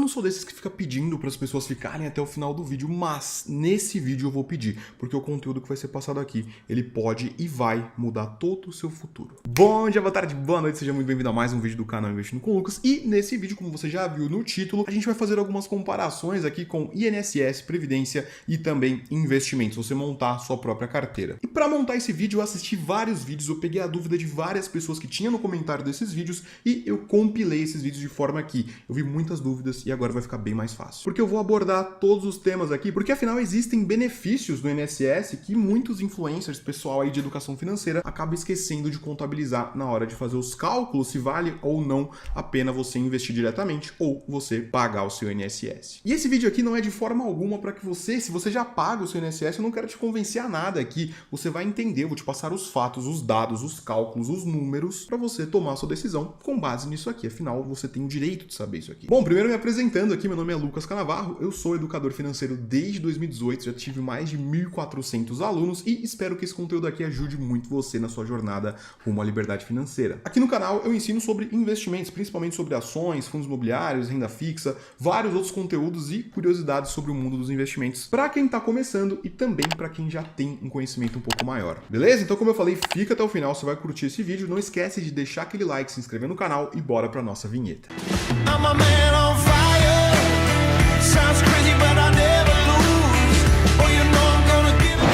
não sou desses que fica pedindo para as pessoas ficarem até o final do vídeo, mas nesse vídeo eu vou pedir, porque o conteúdo que vai ser passado aqui, ele pode e vai mudar todo o seu futuro. Bom dia, boa tarde, boa noite, seja muito bem-vindo a mais um vídeo do canal Investindo com Lucas. E nesse vídeo, como você já viu no título, a gente vai fazer algumas comparações aqui com INSS, Previdência e também investimentos, você montar a sua própria carteira. E para montar esse vídeo, eu assisti vários vídeos, eu peguei a dúvida de várias pessoas que tinham no comentário desses vídeos e eu compilei esses vídeos de forma que eu vi muitas dúvidas e agora vai ficar bem mais fácil. Porque eu vou abordar todos os temas aqui, porque afinal existem benefícios do INSS que muitos influencers, pessoal aí de educação financeira, acabam esquecendo de contabilizar na hora de fazer os cálculos se vale ou não a pena você investir diretamente ou você pagar o seu INSS. E esse vídeo aqui não é de forma alguma para que você, se você já paga o seu INSS, eu não quero te convencer a nada aqui, você vai entender, eu vou te passar os fatos, os dados, os cálculos, os números para você tomar a sua decisão com base nisso aqui, afinal você tem o direito de saber isso aqui. Bom, primeiro me apresentando aqui, meu nome é Lucas Canavarro, eu sou educador financeiro desde 2018, já tive mais de 1.400 alunos e espero que esse conteúdo aqui ajude muito você na sua jornada rumo à liberdade financeira. Aqui no canal eu ensino sobre investimentos, principalmente sobre ações, fundos imobiliários, renda fixa, vários outros conteúdos e curiosidades sobre o mundo dos investimentos para quem está começando e também para quem já tem um conhecimento um pouco maior. Beleza? Então, como eu falei, fica até o final, você vai curtir esse vídeo, não esquece de deixar aquele like, se inscrever no canal e bora para nossa vinheta. I'm a man on fire. Sounds crazy, but I never lose. Oh, you know I'm gonna give it.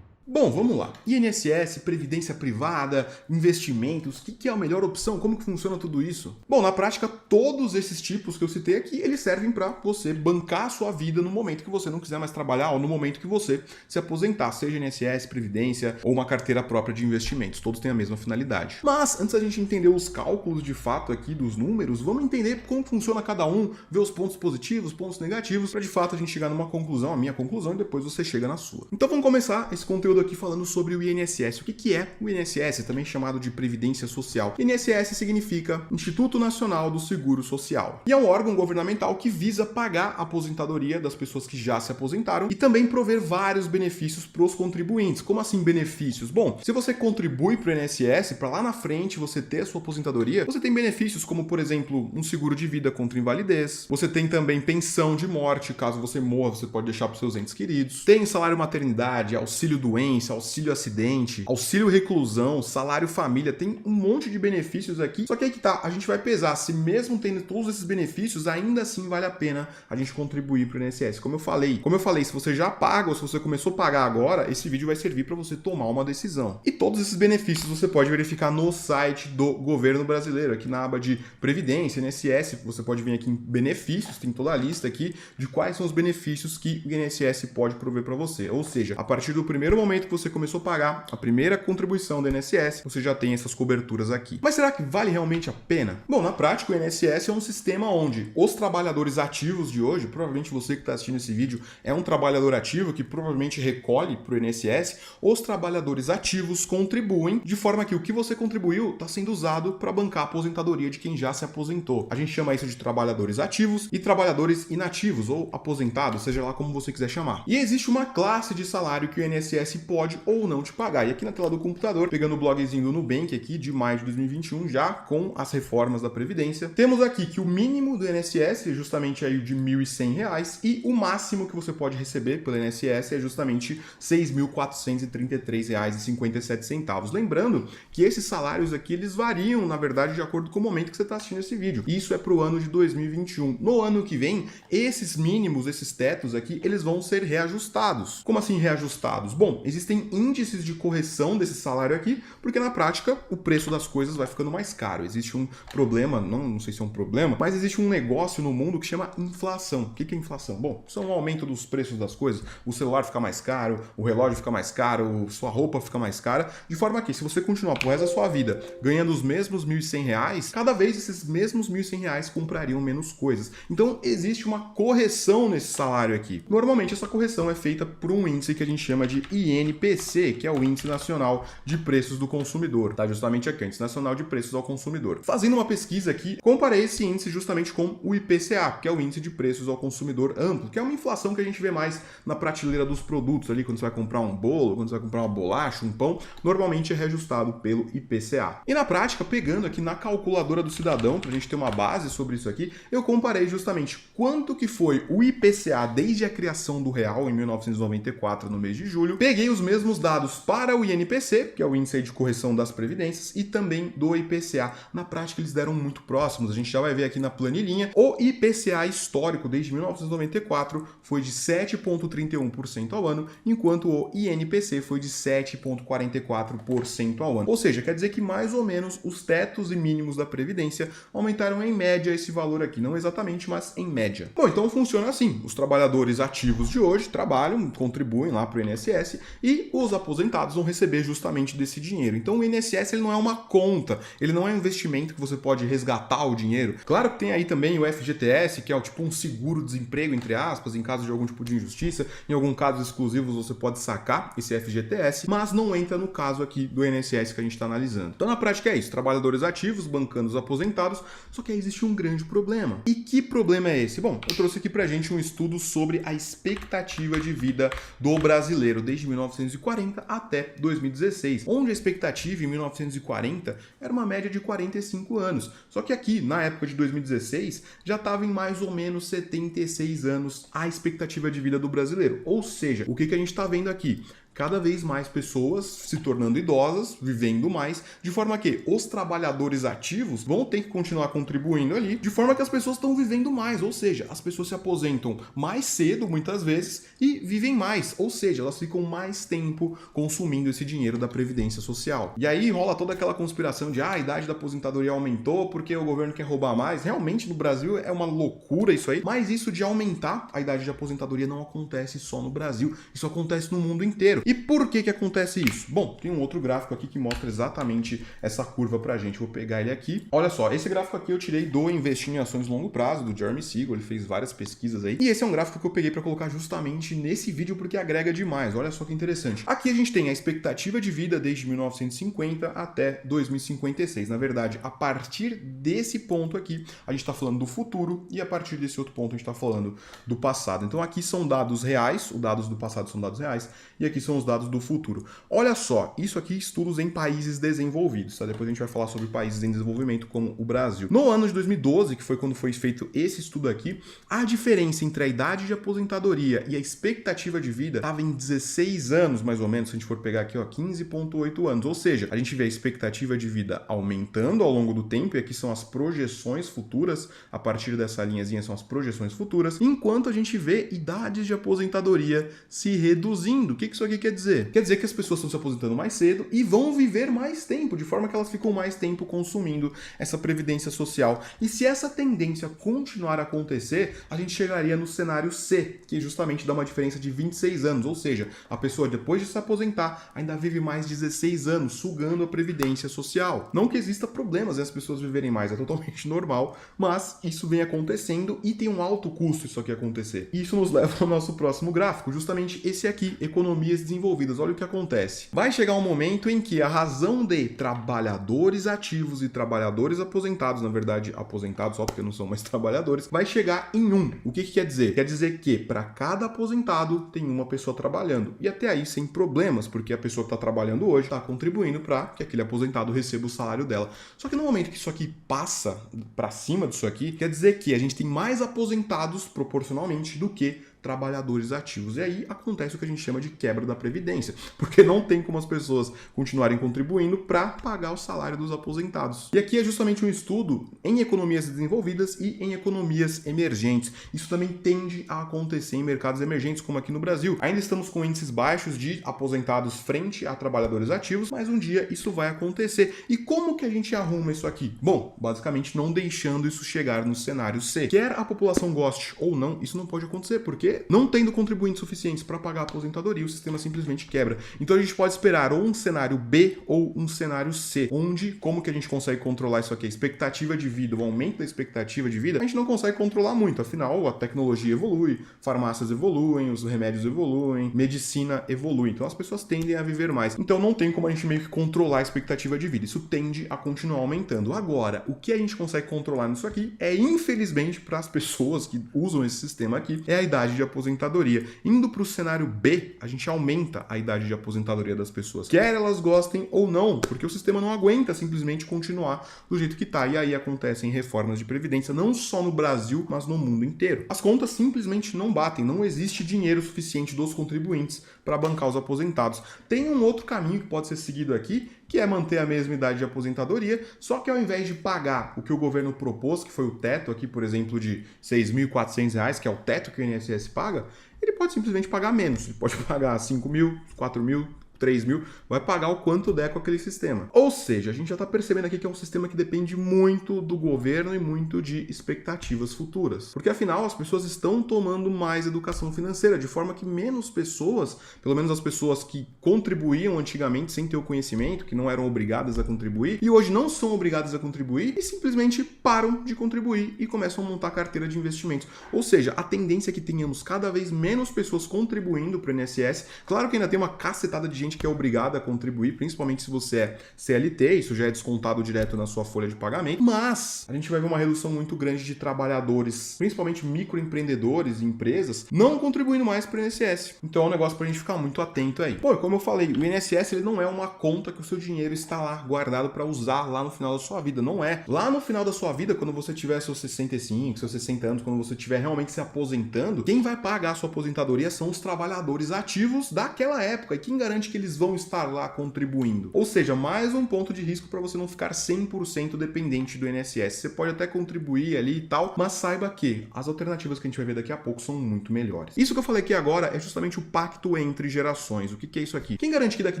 Bom, vamos lá. INSS, previdência privada, investimentos, o que é a melhor opção? Como que funciona tudo isso? Bom, na prática, todos esses tipos que eu citei aqui, eles servem para você bancar a sua vida no momento que você não quiser mais trabalhar ou no momento que você se aposentar, seja INSS, previdência ou uma carteira própria de investimentos. Todos têm a mesma finalidade. Mas, antes da gente entender os cálculos de fato aqui dos números, vamos entender como funciona cada um, ver os pontos positivos, pontos negativos, para de fato a gente chegar numa conclusão, a minha conclusão, e depois você chega na sua. Então vamos começar esse conteúdo aqui falando sobre o INSS. O que é o INSS, também chamado de Previdência Social? INSS significa Instituto Nacional do Seguro Social. E é um órgão governamental que visa pagar a aposentadoria das pessoas que já se aposentaram e também prover vários benefícios para os contribuintes. Como assim benefícios? Bom, se você contribui para o INSS, para lá na frente você ter a sua aposentadoria, você tem benefícios como, por exemplo, um seguro de vida contra invalidez. Você tem também pensão de morte, caso você morra, você pode deixar para os seus entes queridos. Tem salário maternidade, auxílio doença, auxílio acidente, auxílio reclusão, salário família, tem um monte de benefícios aqui. Só que aí que tá, a gente vai pesar se mesmo tendo todos esses benefícios, ainda assim vale a pena a gente contribuir para o INSS. Como eu falei, se você já paga ou se você começou a pagar agora, esse vídeo vai servir para você tomar uma decisão. E todos esses benefícios você pode verificar no site do governo brasileiro, aqui na aba de Previdência, INSS, você pode vir aqui em benefícios, tem toda a lista aqui de quais são os benefícios que o INSS pode prover para você. Ou seja, a partir do primeiro momento que você começou a pagar a primeira contribuição do INSS, você já tem essas coberturas aqui. Mas será que vale realmente a pena? Bom, na prática, o INSS é um sistema onde os trabalhadores ativos de hoje, provavelmente você que está assistindo esse vídeo é um trabalhador ativo que provavelmente recolhe para o INSS, os trabalhadores ativos contribuem de forma que o que você contribuiu está sendo usado para bancar a aposentadoria de quem já se aposentou. A gente chama isso de trabalhadores ativos e trabalhadores inativos ou aposentados, seja lá como você quiser chamar. E existe uma classe de salário que o INSS pode ou não te pagar. E aqui na tela do computador, pegando o blogzinho do Nubank aqui de maio de 2021, já com as reformas da Previdência, temos aqui que o mínimo do INSS é justamente aí de R$ 1.100 e o máximo que você pode receber pelo INSS é justamente R$ 6.433,57. Lembrando que esses salários aqui, eles variam, na verdade, de acordo com o momento que você está assistindo esse vídeo. Isso é para o ano de 2021. No ano que vem, esses mínimos, esses tetos aqui, eles vão ser reajustados. Como assim reajustados? Bom, existem índices de correção desse salário aqui, porque na prática o preço das coisas vai ficando mais caro. Existe um problema, não sei se é um problema, mas existe um negócio no mundo que chama inflação. O que é inflação? Bom, isso é um aumento dos preços das coisas. O celular fica mais caro, o relógio fica mais caro, sua roupa fica mais cara, de forma que se você continuar pro resto da sua vida ganhando os mesmos R$ 1.100, cada vez esses mesmos R$ 1.100 comprariam menos coisas. Então existe uma correção nesse salário aqui. Normalmente essa correção é feita por um índice que a gente chama de INPC. IPC, que é o Índice Nacional de Preços do Consumidor, tá? Justamente aqui, Índice Nacional de Preços ao Consumidor. Fazendo uma pesquisa aqui, comparei esse índice justamente com o IPCA, que é o Índice de Preços ao Consumidor Amplo, que é uma inflação que a gente vê mais na prateleira dos produtos ali, quando você vai comprar um bolo, quando você vai comprar uma bolacha, um pão, normalmente é reajustado pelo IPCA. E na prática, pegando aqui na calculadora do cidadão, pra gente ter uma base sobre isso aqui, eu comparei justamente quanto que foi o IPCA desde a criação do real em 1994, no mês de julho, peguei os mesmos dados para o INPC, que é o Índice de Correção das Previdências, e também do IPCA. Na prática, eles deram muito próximos, a gente já vai ver aqui na planilhinha. O IPCA histórico desde 1994 foi de 7,31% ao ano, enquanto o INPC foi de 7,44% ao ano. Ou seja, quer dizer que mais ou menos os tetos e mínimos da Previdência aumentaram em média esse valor aqui, não exatamente, mas em média. Bom, então funciona assim, os trabalhadores ativos de hoje trabalham, contribuem lá para o INSS e os aposentados vão receber justamente desse dinheiro. Então o INSS ele não é uma conta, ele não é um investimento que você pode resgatar o dinheiro. Claro que tem aí também o FGTS, que é tipo um seguro-desemprego, entre aspas, em caso de algum tipo de injustiça. Em alguns casos exclusivos você pode sacar esse FGTS, mas não entra no caso aqui do INSS que a gente está analisando. Então na prática é isso, trabalhadores ativos bancando os aposentados, só que aí existe um grande problema. E que problema é esse? Bom, eu trouxe aqui pra gente um estudo sobre a expectativa de vida do brasileiro desde 1940 até 2016, onde a expectativa em 1940 era uma média de 45 anos. Só que aqui, na época de 2016, já estava em mais ou menos 76 anos a expectativa de vida do brasileiro. Ou seja, o que a gente está vendo aqui? Cada vez mais pessoas se tornando idosas, vivendo mais, de forma que os trabalhadores ativos vão ter que continuar contribuindo ali, de forma que as pessoas estão vivendo mais, ou seja, as pessoas se aposentam mais cedo, muitas vezes, e vivem mais, ou seja, elas ficam mais tempo consumindo esse dinheiro da Previdência Social. E aí rola toda aquela conspiração de a idade da aposentadoria aumentou porque o governo quer roubar mais. Realmente no Brasil é uma loucura isso aí, mas isso de aumentar a idade de aposentadoria não acontece só no Brasil, isso acontece no mundo inteiro. E por que acontece isso? Bom, tem um outro gráfico aqui que mostra exatamente essa curva pra gente. Vou pegar ele aqui. Olha só, esse gráfico aqui eu tirei do Investir em Ações Longo Prazo, do Jeremy Siegel. Ele fez várias pesquisas aí. E esse é um gráfico que eu peguei para colocar justamente nesse vídeo porque agrega demais. Olha só que interessante. Aqui a gente tem a expectativa de vida desde 1950 até 2056. Na verdade, a partir desse ponto aqui, a gente está falando do futuro e a partir desse outro ponto a gente está falando do passado. Então aqui são dados reais, os dados do passado são dados reais e aqui são os dados do futuro. Olha só, isso aqui estudos em países desenvolvidos, tá? Depois a gente vai falar sobre países em desenvolvimento como o Brasil. No ano de 2012, que foi quando foi feito esse estudo aqui, a diferença entre a idade de aposentadoria e a expectativa de vida estava em 16 anos, mais ou menos, se a gente for pegar aqui, ó, 15,8 anos. Ou seja, a gente vê a expectativa de vida aumentando ao longo do tempo, e aqui são as projeções futuras, a partir dessa linhazinha são as projeções futuras, enquanto a gente vê idades de aposentadoria se reduzindo. O que isso aqui quer dizer? Quer dizer que as pessoas estão se aposentando mais cedo e vão viver mais tempo, de forma que elas ficam mais tempo consumindo essa previdência social. E se essa tendência continuar a acontecer, a gente chegaria no cenário C, que justamente dá uma diferença de 26 anos, ou seja, a pessoa depois de se aposentar ainda vive mais 16 anos, sugando a previdência social. Não que exista problemas em as pessoas viverem mais, é totalmente normal, mas isso vem acontecendo e tem um alto custo isso aqui acontecer. E isso nos leva ao nosso próximo gráfico, justamente esse aqui, economias desenvolvidas. Olha o que acontece. Vai chegar um momento em que a razão de trabalhadores ativos e trabalhadores aposentados, na verdade aposentados só porque não são mais trabalhadores, vai chegar em 1. O que quer dizer? Quer dizer que para cada aposentado tem uma pessoa trabalhando. E até aí sem problemas, porque a pessoa que está trabalhando hoje está contribuindo para que aquele aposentado receba o salário dela. Só que no momento que isso aqui passa para cima disso aqui, quer dizer que a gente tem mais aposentados proporcionalmente do que trabalhadores ativos. E aí acontece o que a gente chama de quebra da Previdência, porque não tem como as pessoas continuarem contribuindo para pagar o salário dos aposentados. E aqui é justamente um estudo em economias desenvolvidas e em economias emergentes. Isso também tende a acontecer em mercados emergentes, como aqui no Brasil. Ainda estamos com índices baixos de aposentados frente a trabalhadores ativos, mas um dia isso vai acontecer. E como que a gente arruma isso aqui? Bom, basicamente não deixando isso chegar no cenário C. Quer a população goste ou não, isso não pode acontecer, porque porque não tendo contribuintes suficientes para pagar a aposentadoria, o sistema simplesmente quebra. Então a gente pode esperar ou um cenário B ou um cenário C, onde, como que a gente consegue controlar isso aqui? A expectativa de vida, o aumento da expectativa de vida, a gente não consegue controlar muito, afinal a tecnologia evolui, farmácias evoluem, os remédios evoluem, medicina evolui, então as pessoas tendem a viver mais. Então não tem como a gente meio que controlar a expectativa de vida, isso tende a continuar aumentando. Agora, o que a gente consegue controlar nisso aqui é, infelizmente, para as pessoas que usam esse sistema aqui, é a idade de aposentadoria. Indo para o cenário B, a gente aumenta a idade de aposentadoria das pessoas, quer elas gostem ou não, porque o sistema não aguenta simplesmente continuar do jeito que tá. E aí acontecem reformas de previdência, não só no Brasil, mas no mundo inteiro. As contas simplesmente não batem, não existe dinheiro suficiente dos contribuintes para bancar os aposentados. Tem um outro caminho que pode ser seguido aqui, que é manter a mesma idade de aposentadoria, só que ao invés de pagar o que o governo propôs, que foi o teto aqui, por exemplo, de R$ 6.400, que é o teto que o INSS paga, ele pode simplesmente pagar menos. Ele pode pagar 5 mil, 4 mil, 3 mil, vai pagar o quanto der com aquele sistema. Ou seja, a gente já está percebendo aqui que é um sistema que depende muito do governo e muito de expectativas futuras. Porque afinal as pessoas estão tomando mais educação financeira, de forma que menos pessoas, pelo menos as pessoas que contribuíam antigamente sem ter o conhecimento, que não eram obrigadas a contribuir, e hoje não são obrigadas a contribuir e simplesmente param de contribuir e começam a montar carteira de investimentos. Ou seja, a tendência é que tenhamos cada vez menos pessoas contribuindo para o INSS. Claro que ainda tem uma cacetada de gente que é obrigada a contribuir, principalmente se você é CLT, isso já é descontado direto na sua folha de pagamento, mas a gente vai ver uma redução muito grande de trabalhadores, principalmente microempreendedores e empresas, não contribuindo mais para o INSS. Então é um negócio para a gente ficar muito atento aí. Pô, como eu falei, o INSS ele não é uma conta que o seu dinheiro está lá guardado para usar lá no final da sua vida, não é. Lá no final da sua vida, quando você tiver seus 65, seus 60 anos, quando você estiver realmente se aposentando, quem vai pagar a sua aposentadoria são os trabalhadores ativos daquela época. E quem garante que eles vão estar lá contribuindo? Ou seja, mais um ponto de risco para você não ficar 100% dependente do INSS. Você pode até contribuir ali e tal, mas saiba que as alternativas que a gente vai ver daqui a pouco são muito melhores. Isso que eu falei aqui agora é justamente o pacto entre gerações. O que é isso aqui? Quem garante que daqui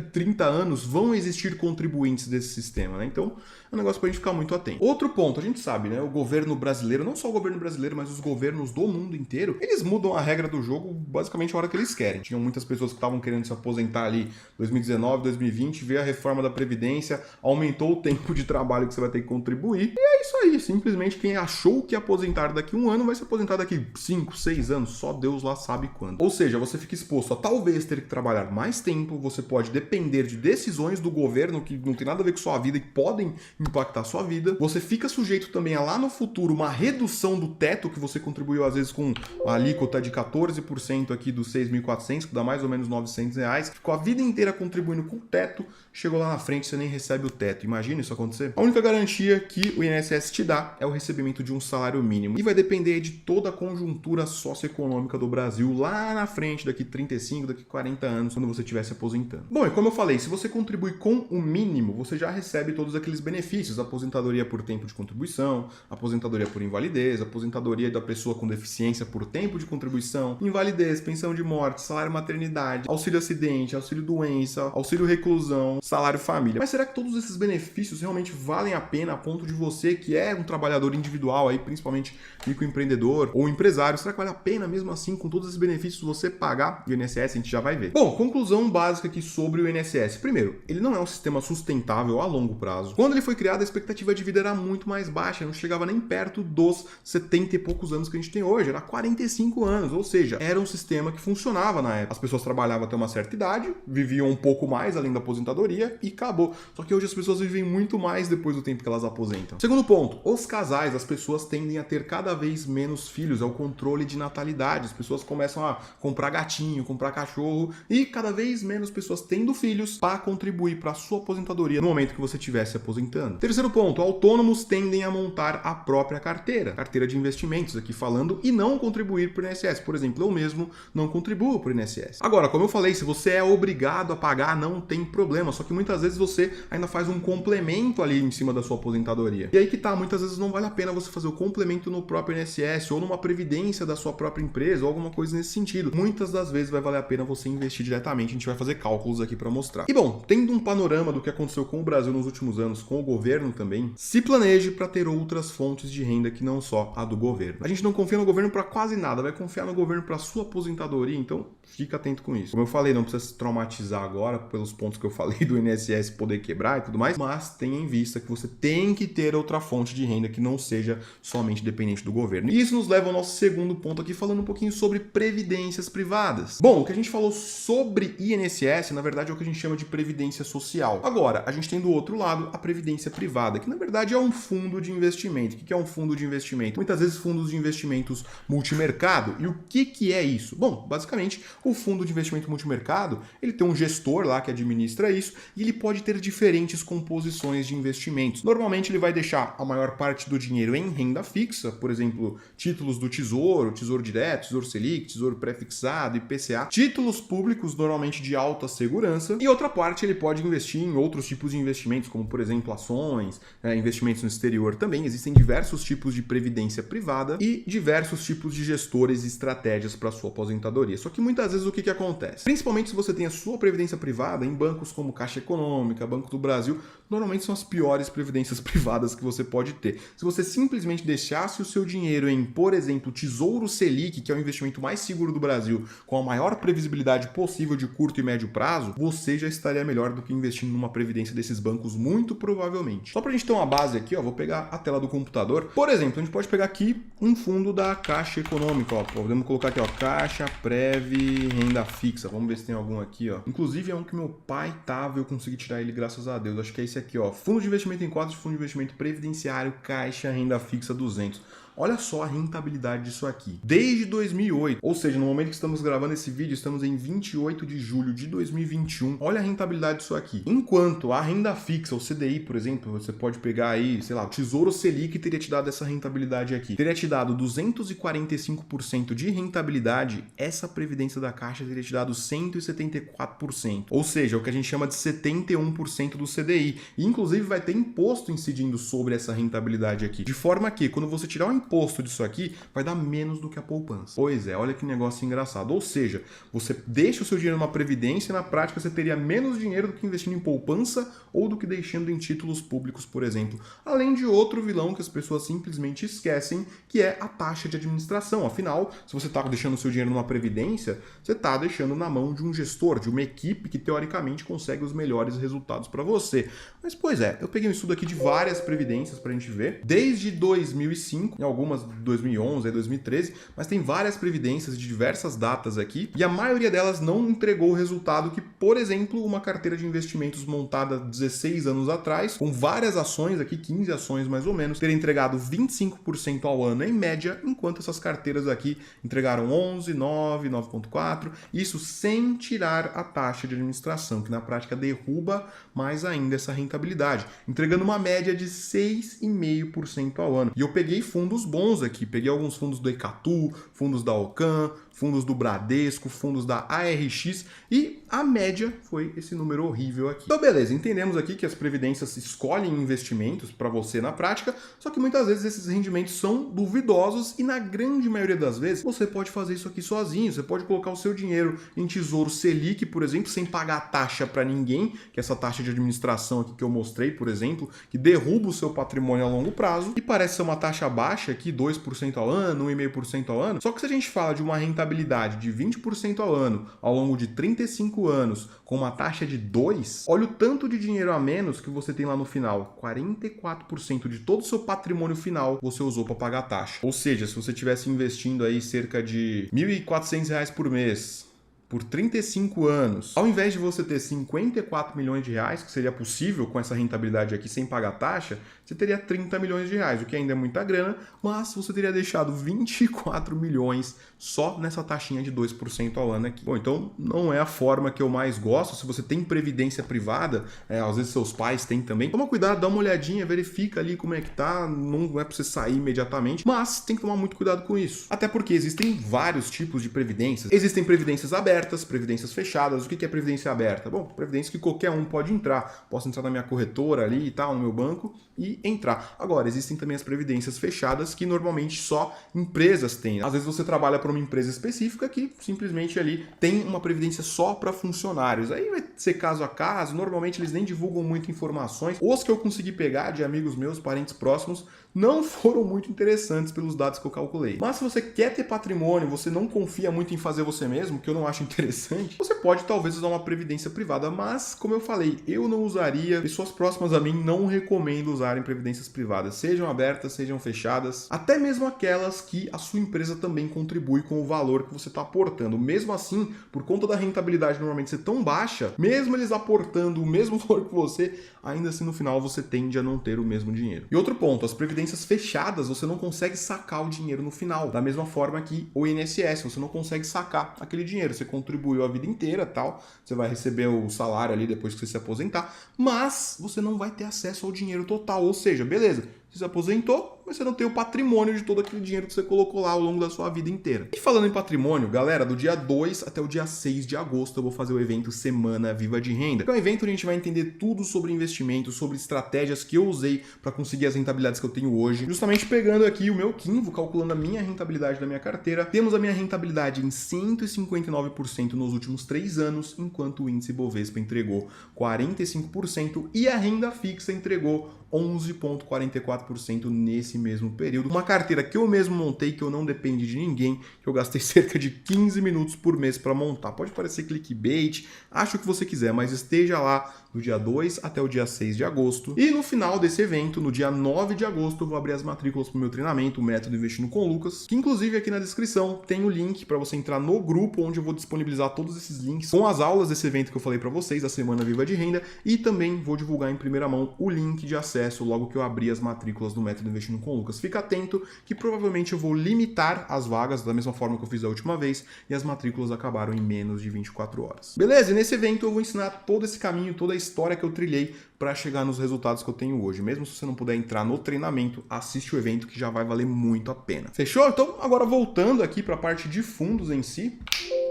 30 anos vão existir contribuintes desse sistema, né? Então, é um negócio pra gente ficar muito atento. Outro ponto, a gente sabe, né? O governo brasileiro, não só o governo brasileiro, mas os governos do mundo inteiro, eles mudam a regra do jogo basicamente a hora que eles querem. Tinham muitas pessoas que estavam querendo se aposentar ali 2019, 2020, veio a reforma da Previdência, aumentou o tempo de trabalho que você vai ter que contribuir, e é isso aí. Simplesmente quem achou que ia aposentar daqui a um ano vai se aposentar daqui 5, 6 anos, só Deus lá sabe quando. Ou seja, você fica exposto a talvez ter que trabalhar mais tempo, você pode depender de decisões do governo que não tem nada a ver com sua vida e podem impactar a sua vida. Você fica sujeito também a lá no futuro uma redução do teto que você contribuiu às vezes com uma alíquota de 14% aqui dos 6.400, que dá mais ou menos R$900. Ficou a vida inteira contribuindo com o teto, chegou lá na frente você nem recebe o teto. Imagina isso acontecer? A única garantia que o INSS te dá é o recebimento de um salário mínimo. E vai depender de toda a conjuntura socioeconômica do Brasil lá na frente, daqui 35, daqui 40 anos, quando você estiver se aposentando. Bom, e como eu falei, se você contribui com o mínimo, você já recebe todos aqueles benefícios: aposentadoria por tempo de contribuição, aposentadoria por invalidez, aposentadoria da pessoa com deficiência por tempo de contribuição, invalidez, pensão de morte, salário maternidade, auxílio acidente, auxílio doença, auxílio reclusão, salário família. Mas será que todos esses benefícios realmente valem a pena a ponto de você, que é um trabalhador individual aí, principalmente microempreendedor ou empresário, será que vale a pena mesmo assim, com todos esses benefícios, você pagar o INSS? A gente já vai ver. Bom, conclusão básica aqui sobre o INSS. Primeiro, ele não é um sistema sustentável a longo prazo. Quando ele foi criado, a expectativa de vida era muito mais baixa, não chegava nem perto dos 70 e poucos anos que a gente tem hoje, era 45 anos, ou seja, era um sistema que funcionava na época. As pessoas trabalhavam até uma certa idade, viviam um pouco mais além da aposentadoria e acabou. Só que hoje as pessoas vivem muito mais depois do tempo que elas aposentam. Segundo ponto, os casais, as pessoas tendem a ter cada vez menos filhos, é o controle de natalidade. As pessoas começam a comprar gatinho, comprar cachorro e cada vez menos pessoas tendo filhos para contribuir para a sua aposentadoria no momento que você estiver se aposentando. Terceiro ponto, autônomos tendem a montar a própria carteira de investimentos aqui falando, e não contribuir para o INSS. Por exemplo, eu mesmo não contribuo para o INSS. Agora, como eu falei, se você é obrigado obrigado a pagar, não tem problema. Só que muitas vezes você ainda faz um complemento ali em cima da sua aposentadoria. E aí que tá, muitas vezes não vale a pena você fazer o complemento no próprio INSS ou numa previdência da sua própria empresa ou alguma coisa nesse sentido. Muitas das vezes vai valer a pena você investir diretamente. A gente vai fazer cálculos aqui para mostrar. E bom, tendo um panorama do que aconteceu com o Brasil nos últimos anos, com o governo também, se planeje para ter outras fontes de renda que não só a do governo. A gente não confia no governo para quase nada, vai confiar no governo para sua aposentadoria, então fica atento com isso. Como eu falei, não precisa se traumatizar agora pelos pontos que eu falei do INSS poder quebrar e tudo mais, mas tenha em vista que você tem que ter outra fonte de renda que não seja somente dependente do governo. E isso nos leva ao nosso segundo ponto aqui, falando um pouquinho sobre previdências privadas. Bom, o que a gente falou sobre INSS, na verdade, é o que a gente chama de previdência social. Agora, a gente tem do outro lado a previdência privada, que na verdade é um fundo de investimento. O que é um fundo de investimento? Muitas vezes fundos de investimentos multimercado. E o que é isso? Bom, basicamente, o fundo de investimento multimercado, ele tem um gestor lá que administra isso e ele pode ter diferentes composições de investimentos. Normalmente ele vai deixar a maior parte do dinheiro em renda fixa, por exemplo, títulos do Tesouro, Tesouro Direto, Tesouro Selic, Tesouro Pré-fixado, IPCA, títulos públicos normalmente de alta segurança, e outra parte ele pode investir em outros tipos de investimentos, como por exemplo ações, investimentos no exterior também. Existem diversos tipos de previdência privada e diversos tipos de gestores e estratégias para sua aposentadoria. Só que muitas vezes o que acontece? Principalmente se você tem a sua previdência privada em bancos como Caixa Econômica, Banco do Brasil, normalmente são as piores previdências privadas que você pode ter. Se você simplesmente deixasse o seu dinheiro em, por exemplo, Tesouro Selic, que é o investimento mais seguro do Brasil, com a maior previsibilidade possível de curto e médio prazo, você já estaria melhor do que investindo numa previdência desses bancos, muito provavelmente. Só pra gente ter uma base aqui, ó, vou pegar a tela do computador. Por exemplo, a gente pode pegar aqui um fundo da Caixa Econômica, ó. Podemos colocar aqui, ó, Caixa Prev Renda Fixa. Vamos ver se tem algum aqui, ó. Inclusive é um que meu pai tava, eu consegui tirar ele graças a Deus. Acho que é esse aqui, ó. Fundo de investimento em quadros, fundo de investimento previdenciário, Caixa Renda Fixa 200. Olha só a rentabilidade disso aqui. Desde 2008, ou seja, no momento que estamos gravando esse vídeo, estamos em 28 de julho de 2021. Olha a rentabilidade disso aqui. Enquanto a renda fixa, o CDI, por exemplo, você pode pegar aí, sei lá, o Tesouro Selic teria te dado essa rentabilidade aqui. Teria te dado 245% de rentabilidade, essa previdência da Caixa teria te dado 174%. Ou seja, o que a gente chama de 71% do CDI. E inclusive vai ter imposto incidindo sobre essa rentabilidade aqui. De forma que, quando você tirar o imposto disso aqui, vai dar menos do que a poupança. Pois é, olha que negócio engraçado. Ou seja, você deixa o seu dinheiro numa previdência e na prática você teria menos dinheiro do que investindo em poupança ou do que deixando em títulos públicos, por exemplo. Além de outro vilão que as pessoas simplesmente esquecem, que é a taxa de administração. Afinal, se você está deixando o seu dinheiro numa previdência, você está deixando na mão de um gestor, de uma equipe que teoricamente consegue os melhores resultados para você. Mas, pois é, eu peguei um estudo aqui de várias previdências para a gente ver, desde 2005, em algumas 2011, 2013, mas tem várias previdências de diversas datas aqui, e a maioria delas não entregou o resultado que, por exemplo, uma carteira de investimentos montada 16 anos atrás, com várias ações aqui, 15 ações mais ou menos, teria entregado 25% ao ano em média, enquanto essas carteiras aqui entregaram 11, 9, 9,4, isso sem tirar a taxa de administração, que na prática derruba mais ainda essa rentabilidade, entregando uma média de 6,5% ao ano. E eu peguei fundos bons aqui, peguei alguns fundos do Icatu, fundos da Ocam, fundos do Bradesco, fundos da ARX, e a média foi esse número horrível aqui. Então beleza, entendemos aqui que as previdências escolhem investimentos para você na prática, só que muitas vezes esses rendimentos são duvidosos e na grande maioria das vezes você pode fazer isso aqui sozinho. Você pode colocar o seu dinheiro em Tesouro Selic, por exemplo, sem pagar taxa para ninguém, que é essa taxa de administração aqui que eu mostrei, por exemplo, que derruba o seu patrimônio a longo prazo e parece ser uma taxa baixa aqui, 2% ao ano, 1,5% ao ano. Só que se a gente fala de uma rentabilidade de 20% ao ano, ao longo de 35 anos, com uma taxa de 2%, olha o tanto de dinheiro a menos que você tem lá no final. 44% de todo o seu patrimônio final você usou para pagar a taxa. Ou seja, se você estivesse investindo aí cerca de R$ 1.400 por mês, por 35 anos, ao invés de você ter 54 milhões de reais, que seria possível com essa rentabilidade aqui sem pagar taxa, você teria 30 milhões de reais, o que ainda é muita grana, mas você teria deixado 24 milhões só nessa taxinha de 2% ao ano aqui. Bom, então não é a forma que eu mais gosto. Se você tem previdência privada, às vezes seus pais têm também, toma cuidado, dá uma olhadinha, verifica ali como é que tá, não é para você sair imediatamente, mas tem que tomar muito cuidado com isso. Até porque existem vários tipos de previdências. Existem previdências abertas, abertas, previdências fechadas. O que é previdência aberta? Bom, previdência que qualquer um pode entrar. Posso entrar na minha corretora ali e tal, no meu banco e entrar. Agora, existem também as previdências fechadas que normalmente só empresas têm. Às vezes você trabalha para uma empresa específica que simplesmente ali tem uma previdência só para funcionários. Aí vai ser caso a caso, normalmente eles nem divulgam muitas informações. Os que eu consegui pegar de amigos meus, parentes próximos, não foram muito interessantes pelos dados que eu calculei. Mas se você quer ter patrimônio, você não confia muito em fazer você mesmo, que eu não acho interessante, você pode talvez usar uma previdência privada, mas como eu falei, eu não usaria, pessoas próximas a mim não recomendo usarem previdências privadas, sejam abertas, sejam fechadas, até mesmo aquelas que a sua empresa também contribui com o valor que você está aportando. Mesmo assim, por conta da rentabilidade normalmente ser tão baixa, mesmo eles aportando o mesmo valor que você, ainda assim no final você tende a não ter o mesmo dinheiro. E outro ponto, as previdências fechadas, você não consegue sacar o dinheiro no final. Da mesma forma que o INSS, você não consegue sacar aquele dinheiro. Você contribuiu a vida inteira, tal, você vai receber o salário ali depois que você se aposentar, mas você não vai ter acesso ao dinheiro total. Ou seja, beleza, você se aposentou, mas você não tem o patrimônio de todo aquele dinheiro que você colocou lá ao longo da sua vida inteira. E falando em patrimônio, galera, do dia 2 até o dia 6 de agosto eu vou fazer o evento Semana Viva de Renda. É um evento onde a gente vai entender tudo sobre investimentos, sobre estratégias que eu usei para conseguir as rentabilidades que eu tenho hoje. Justamente pegando aqui o meu Kinvo, calculando a minha rentabilidade da minha carteira. Temos a minha rentabilidade em 159% nos últimos 3 anos, enquanto o índice Bovespa entregou 45% e a renda fixa entregou 11,44% nesse mesmo período. Uma carteira que eu mesmo montei, que eu não depende de ninguém, que eu gastei cerca de 15 minutos por mês para montar. Pode parecer clickbait, acho o que você quiser, mas esteja lá do dia 2 até o dia 6 de agosto. E no final desse evento, no dia 9 de agosto, eu vou abrir as matrículas para o meu treinamento, o Método Investindo com Lucas, que inclusive aqui na descrição tem o link para você entrar no grupo, onde eu vou disponibilizar todos esses links com as aulas desse evento que eu falei para vocês, da Semana Viva de Renda, e também vou divulgar em primeira mão o link de acesso logo que eu abrir as matrículas do Método Investindo com Lucas. Fica atento que provavelmente eu vou limitar as vagas da mesma forma que eu fiz da última vez e as matrículas acabaram em menos de 24 horas. Beleza? E nesse evento eu vou ensinar todo esse caminho, toda a história que eu trilhei para chegar nos resultados que eu tenho hoje. Mesmo se você não puder entrar no treinamento, assiste o evento que já vai valer muito a pena. Fechou? Então, agora voltando aqui para a parte de fundos em si,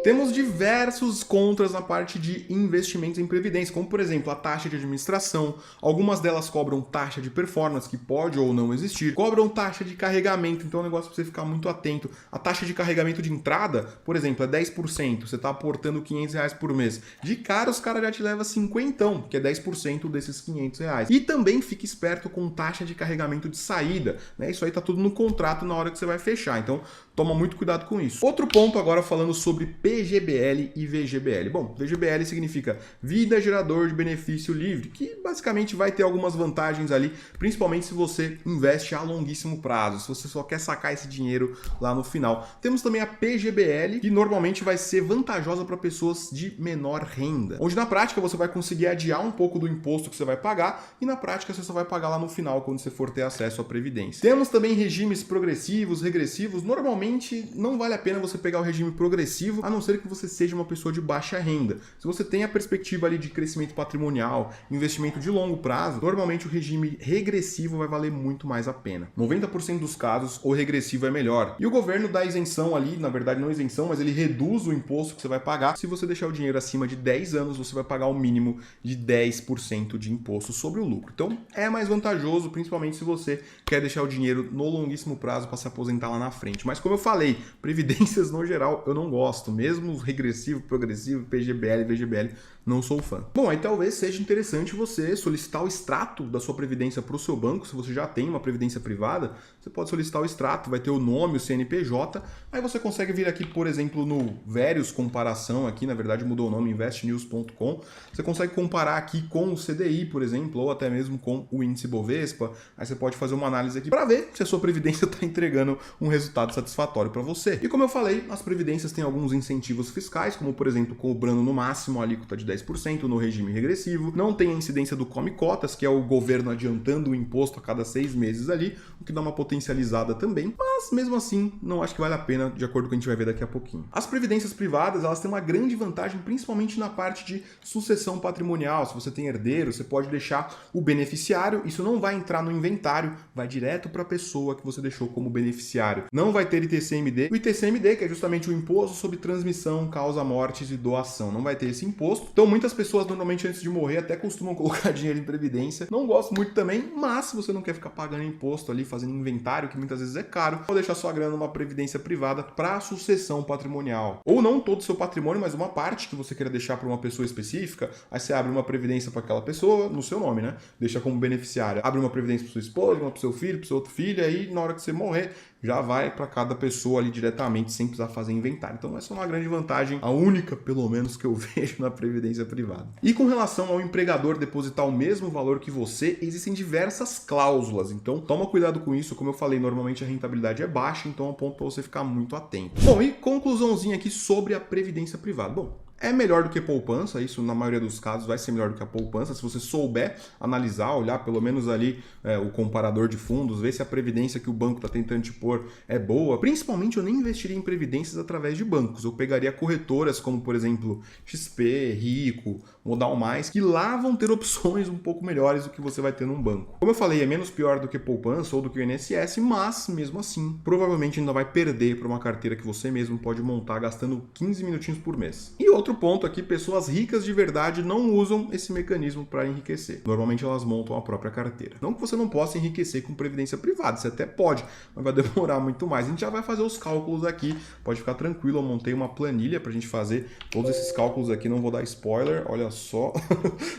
temos diversos contras na parte de investimentos em previdência, como por exemplo a taxa de administração. Algumas delas cobram taxa de performance, que pode ou não existir, cobram taxa de carregamento, então é um negócio para você ficar muito atento. A taxa de carregamento de entrada, por exemplo, é 10%, você está aportando R$500 por mês. De cara, os caras já te levam 50, que é 10% desses R$500. E também fique esperto com taxa de carregamento de saída, né? Isso aí tá tudo no contrato na hora que você vai fechar, então toma muito cuidado com isso. Outro ponto agora falando sobre PGBL e VGBL. Bom, VGBL significa Vida Gerador de Benefício Livre, que basicamente vai ter algumas vantagens ali, principalmente se você investe a longuíssimo prazo, se você só quer sacar esse dinheiro lá no final. Temos também a PGBL, que normalmente vai ser vantajosa para pessoas de menor renda, onde na prática você vai conseguir adiar um pouco do imposto que você vai pagar e na prática você só vai pagar lá no final quando você for ter acesso à previdência. Temos também regimes progressivos, regressivos. Normalmente não vale a pena você pegar o regime progressivo, a não ser que você seja uma pessoa de baixa renda. Se você tem a perspectiva ali de crescimento patrimonial, investimento de longo prazo, normalmente o regime regressivo vai valer muito mais a pena. 90% dos casos, o regressivo é melhor. E o governo dá isenção ali, na verdade não isenção, mas ele reduz o imposto que você vai pagar. Se você deixar o dinheiro acima de 10 anos, você vai pagar o mínimo de 10% de imposto sobre o lucro. Então é mais vantajoso, principalmente se você quer deixar o dinheiro no longuíssimo prazo para se aposentar lá na frente. Mas como eu falei, previdências no geral eu não gosto, mesmo regressivo, progressivo, PGBL, VGBL, não sou fã. Bom, aí talvez seja interessante você solicitar o extrato da sua previdência para o seu banco. Se você já tem uma previdência privada, você pode solicitar o extrato, vai ter o nome, o CNPJ, aí você consegue vir aqui, por exemplo, no Verius Comparação, aqui na verdade mudou o nome, investnews.com, você consegue comparar aqui com o CDI, por exemplo, ou até mesmo com o índice Bovespa, aí você pode fazer uma análise aqui para ver se a sua previdência está entregando um resultado satisfatório para você. E como eu falei, as previdências têm alguns incentivos fiscais, como por exemplo, cobrando no máximo a alíquota de 10% no regime regressivo, não tem a incidência do come cotas, que é o governo adiantando o imposto a cada 6 meses ali, o que dá uma potencializada também, mas mesmo assim não acho que vale a pena, de acordo com o que a gente vai ver daqui a pouquinho. As previdências privadas, elas têm uma grande vantagem, principalmente na parte de sucessão patrimonial. Se você tem herdeiro, você pode deixar o beneficiário, isso não vai entrar no inventário, vai direto para a pessoa que você deixou como beneficiário. Não vai ter ITCMD. O ITCMD, que é justamente o imposto sobre transmissão, causa mortes e doação, não vai ter esse imposto. Então muitas pessoas normalmente antes de morrer até costumam colocar dinheiro em previdência. Não gosto muito também, mas se você não quer ficar pagando imposto ali, fazendo inventário, que muitas vezes é caro, vou deixar sua grana numa previdência privada para sucessão patrimonial. Ou não todo o seu patrimônio, mas uma parte que você queira deixar para uma pessoa específica, aí você abre uma previdência para aquela pessoa, no seu nome, né? Deixa como beneficiário. Abre uma previdência para sua esposa, uma para seu filho, para seu outro filho, aí na hora que você morrer, já vai para cada pessoa ali diretamente, sem precisar fazer inventário. Então essa é uma grande vantagem, a única, pelo menos, que eu vejo na previdência privada. E com relação ao empregador depositar o mesmo valor que você, existem diversas cláusulas. Então toma cuidado com isso. Como eu falei, normalmente a rentabilidade é baixa, então é um ponto para você ficar muito atento. Bom, e conclusãozinha aqui sobre a previdência privada. Bom, é melhor do que poupança, isso na maioria dos casos vai ser melhor do que a poupança, se você souber analisar, olhar pelo menos ali o comparador de fundos, ver se a previdência que o banco está tentando te pôr é boa. Principalmente eu nem investiria em previdências através de bancos, eu pegaria corretoras como, por exemplo, XP, Rico, Modal Mais, que lá vão ter opções um pouco melhores do que você vai ter num banco. Como eu falei, é menos pior do que poupança ou do que o INSS, mas mesmo assim, provavelmente ainda vai perder para uma carteira que você mesmo pode montar gastando 15 minutinhos por mês. E outro ponto aqui, pessoas ricas de verdade não usam esse mecanismo para enriquecer. Normalmente elas montam a própria carteira. Não que você não possa enriquecer com previdência privada, você até pode, mas vai demorar muito mais. A gente já vai fazer os cálculos aqui, pode ficar tranquilo, eu montei uma planilha para a gente fazer todos esses cálculos aqui, não vou dar spoiler, olha só,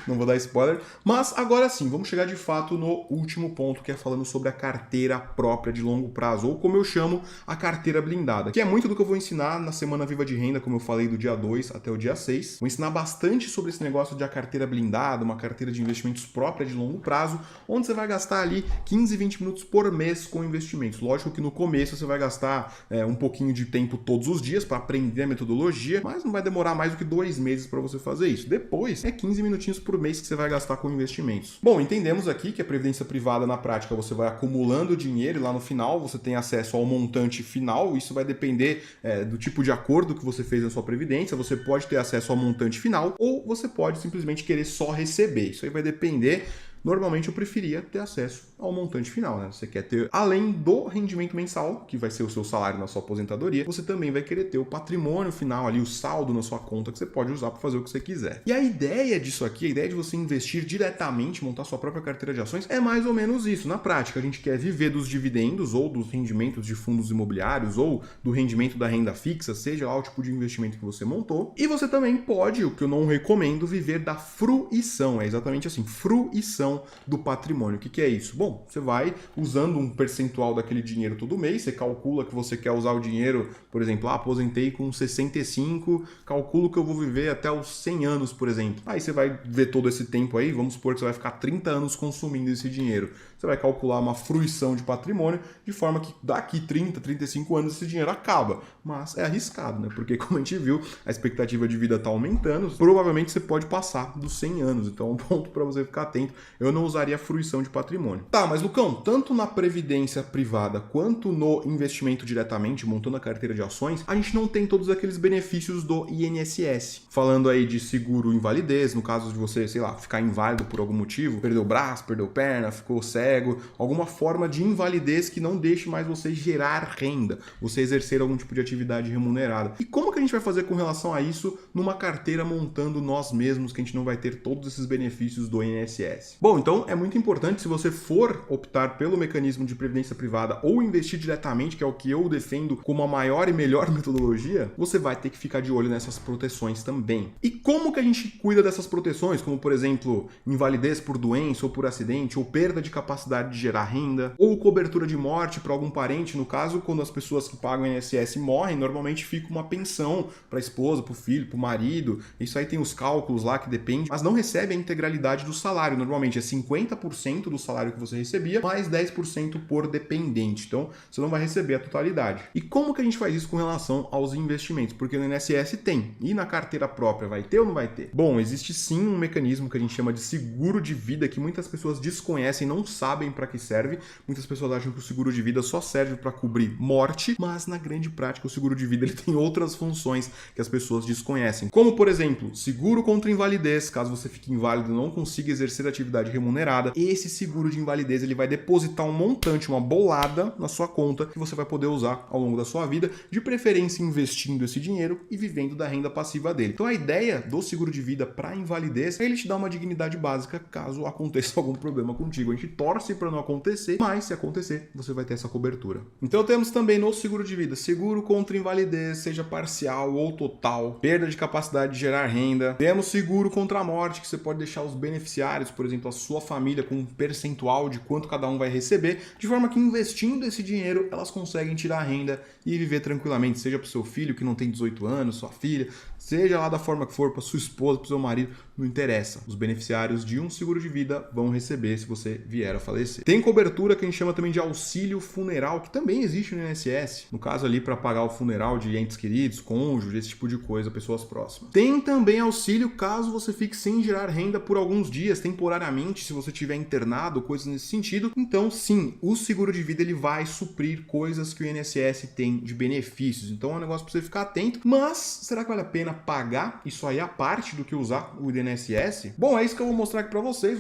não vou dar spoiler. Mas agora sim, vamos chegar de fato no último ponto, que é falando sobre a carteira própria de longo prazo, ou como eu chamo, a carteira blindada, que é muito do que eu vou ensinar na Semana Viva de Renda, como eu falei, do dia 2 até o dia 6. Vou ensinar bastante sobre esse negócio de a carteira blindada, uma carteira de investimentos própria de longo prazo, onde você vai gastar ali 15, 20 minutos por mês com investimentos. Lógico que no começo você vai gastar um pouquinho de tempo todos os dias para aprender a metodologia, mas não vai demorar mais do que 2 meses para você fazer isso. Depois, é 15 minutinhos por mês que você vai gastar com investimentos. Bom, entendemos aqui que a previdência privada, na prática, você vai acumulando dinheiro e lá no final você tem acesso ao montante final. Isso vai depender do tipo de acordo que você fez na sua previdência. Você pode ter acesso ao montante final ou você pode simplesmente querer só receber. Isso aí vai depender. Normalmente eu preferia ter acesso ao montante final, né? Você quer ter, além do rendimento mensal, que vai ser o seu salário na sua aposentadoria, você também vai querer ter o patrimônio final ali, o saldo na sua conta que você pode usar para fazer o que você quiser. E a ideia disso aqui, a ideia de você investir diretamente, montar sua própria carteira de ações, é mais ou menos isso. Na prática, a gente quer viver dos dividendos ou dos rendimentos de fundos imobiliários ou do rendimento da renda fixa, seja lá o tipo de investimento que você montou. E você também pode, o que eu não recomendo, viver da fruição. É exatamente assim, fruição do patrimônio. O que é isso? Bom, você vai usando um percentual daquele dinheiro todo mês, você calcula que você quer usar o dinheiro, por exemplo, aposentei com 65, calculo que eu vou viver até os 100 anos, por exemplo. Aí você vai ver todo esse tempo aí, vamos supor que você vai ficar 30 anos consumindo esse dinheiro. Você vai calcular uma fruição de patrimônio de forma que daqui 30, 35 anos esse dinheiro acaba. Mas é arriscado, né? Porque como a gente viu, a expectativa de vida está aumentando, provavelmente você pode passar dos 100 anos. Então é um ponto para você ficar atento. Eu não usaria fruição de patrimônio. Tá, mas Lucão, tanto na previdência privada quanto no investimento diretamente, montando a carteira de ações, a gente não tem todos aqueles benefícios do INSS. Falando aí de seguro invalidez, no caso de você, sei lá, ficar inválido por algum motivo, perdeu o braço, perdeu perna, ficou cego, alguma forma de invalidez que não deixe mais você gerar renda, você exercer algum tipo de atividade remunerada. E como que a gente vai fazer com relação a isso numa carteira montando nós mesmos, que a gente não vai ter todos esses benefícios do INSS? Bom, então é muito importante, se você for optar pelo mecanismo de previdência privada ou investir diretamente, que é o que eu defendo como a maior e melhor metodologia, você vai ter que ficar de olho nessas proteções também. E como que a gente cuida dessas proteções, como por exemplo, invalidez por doença ou por acidente ou perda de capacidade capacidade de gerar renda, ou cobertura de morte para algum parente. No caso, quando as pessoas que pagam INSS morrem, normalmente fica uma pensão para a esposa, para o filho, para o marido. Isso aí tem os cálculos lá que depende, mas não recebe a integralidade do salário. Normalmente é 50% do salário que você recebia, mais 10% por dependente. Então, você não vai receber a totalidade. E como que a gente faz isso com relação aos investimentos? Porque no INSS tem. E na carteira própria vai ter ou não vai ter? Bom, existe sim um mecanismo que a gente chama de seguro de vida, que muitas pessoas desconhecem, não sabem para que serve. Muitas pessoas acham que o seguro de vida só serve para cobrir morte, mas na grande prática o seguro de vida ele tem outras funções que as pessoas desconhecem. Como, por exemplo, seguro contra invalidez, caso você fique inválido e não consiga exercer atividade remunerada. Esse seguro de invalidez ele vai depositar um montante, uma bolada na sua conta que você vai poder usar ao longo da sua vida, de preferência investindo esse dinheiro e vivendo da renda passiva dele. Então a ideia do seguro de vida para invalidez é ele te dar uma dignidade básica caso aconteça algum problema contigo. A gente torce para não acontecer, mas se acontecer, você vai ter essa cobertura. Então temos também no seguro de vida, seguro contra invalidez, seja parcial ou total, perda de capacidade de gerar renda. Temos seguro contra a morte, que você pode deixar os beneficiários, por exemplo, a sua família, com um percentual de quanto cada um vai receber, de forma que investindo esse dinheiro, elas conseguem tirar a renda e viver tranquilamente, seja para o seu filho que não tem 18 anos, sua filha, seja lá da forma que for, para sua esposa, para o seu marido, não interessa. Os beneficiários de um seguro de vida vão receber se você vier a falecer. Tem cobertura que a gente chama também de auxílio funeral, que também existe no INSS, no caso ali para pagar o funeral de entes queridos, cônjuges, esse tipo de coisa, pessoas próximas. Tem também auxílio caso você fique sem gerar renda por alguns dias, temporariamente, se você estiver internado, coisas nesse sentido. Então, sim, o seguro de vida ele vai suprir coisas que o INSS tem de benefícios. Então é um negócio para você ficar atento. Mas será que vale a pena pagar isso aí a parte do que usar o INSS? Bom, é isso que eu vou mostrar aqui para vocês.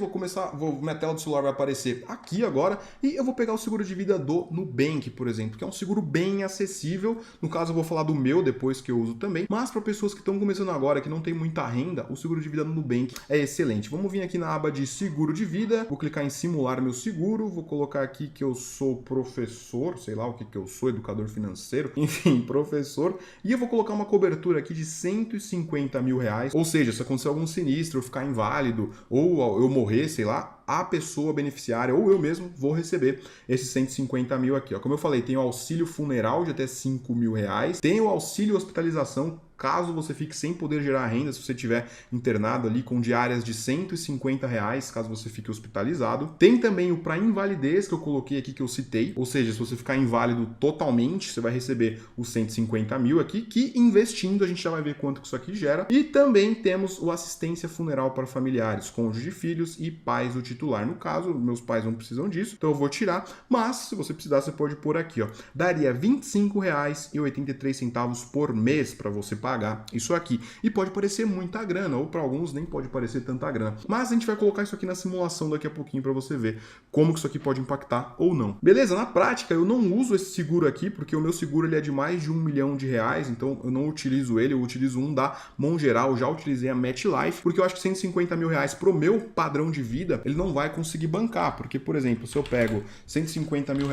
Minha tela do celular vai aparecer aqui agora e eu vou pegar o seguro de vida do Nubank, por exemplo, que é um seguro bem acessível. No caso, eu vou falar do meu depois que eu uso também. Mas para pessoas que estão começando agora, que não tem muita renda, o seguro de vida no Nubank é excelente. Vamos vir aqui na aba de seguro de vida, vou clicar em simular meu seguro, vou colocar aqui que eu sou professor, sei lá o que eu sou, educador financeiro, enfim, professor, e eu vou colocar uma cobertura aqui de R$150 mil, ou seja, se acontecer algum sinistro, eu ficar inválido, ou eu morrer, sei lá, a pessoa beneficiária ou eu mesmo vou receber esses 150 mil aqui. Ó. Como eu falei, tem o auxílio funeral de até R$5 mil, tem o auxílio hospitalização, caso você fique sem poder gerar renda, se você estiver internado ali com diárias de R$150, caso você fique hospitalizado. Tem também o para invalidez, que eu coloquei aqui, que eu citei, ou seja, se você ficar inválido totalmente, você vai receber os 150 mil aqui, que investindo a gente já vai ver quanto que isso aqui gera. E também temos o assistência funeral para familiares, cônjuge de filhos e pais do titular. No caso, meus pais não precisam disso, então eu vou tirar, mas se você precisar, você pode pôr aqui, ó. Daria R$25,83 por mês para você pagar isso aqui. E pode parecer muita grana, ou para alguns nem pode parecer tanta grana. Mas a gente vai colocar isso aqui na simulação daqui a pouquinho para você ver como que isso aqui pode impactar ou não. Beleza? Na prática, eu não uso esse seguro aqui, porque o meu seguro ele é de mais de R$1 milhão, então eu não utilizo ele, eu utilizo um da Mongeral, já utilizei a MetLife, porque eu acho que R$150 mil pro meu padrão de vida, ele não vai conseguir bancar, porque, por exemplo, se eu pego R$150 mil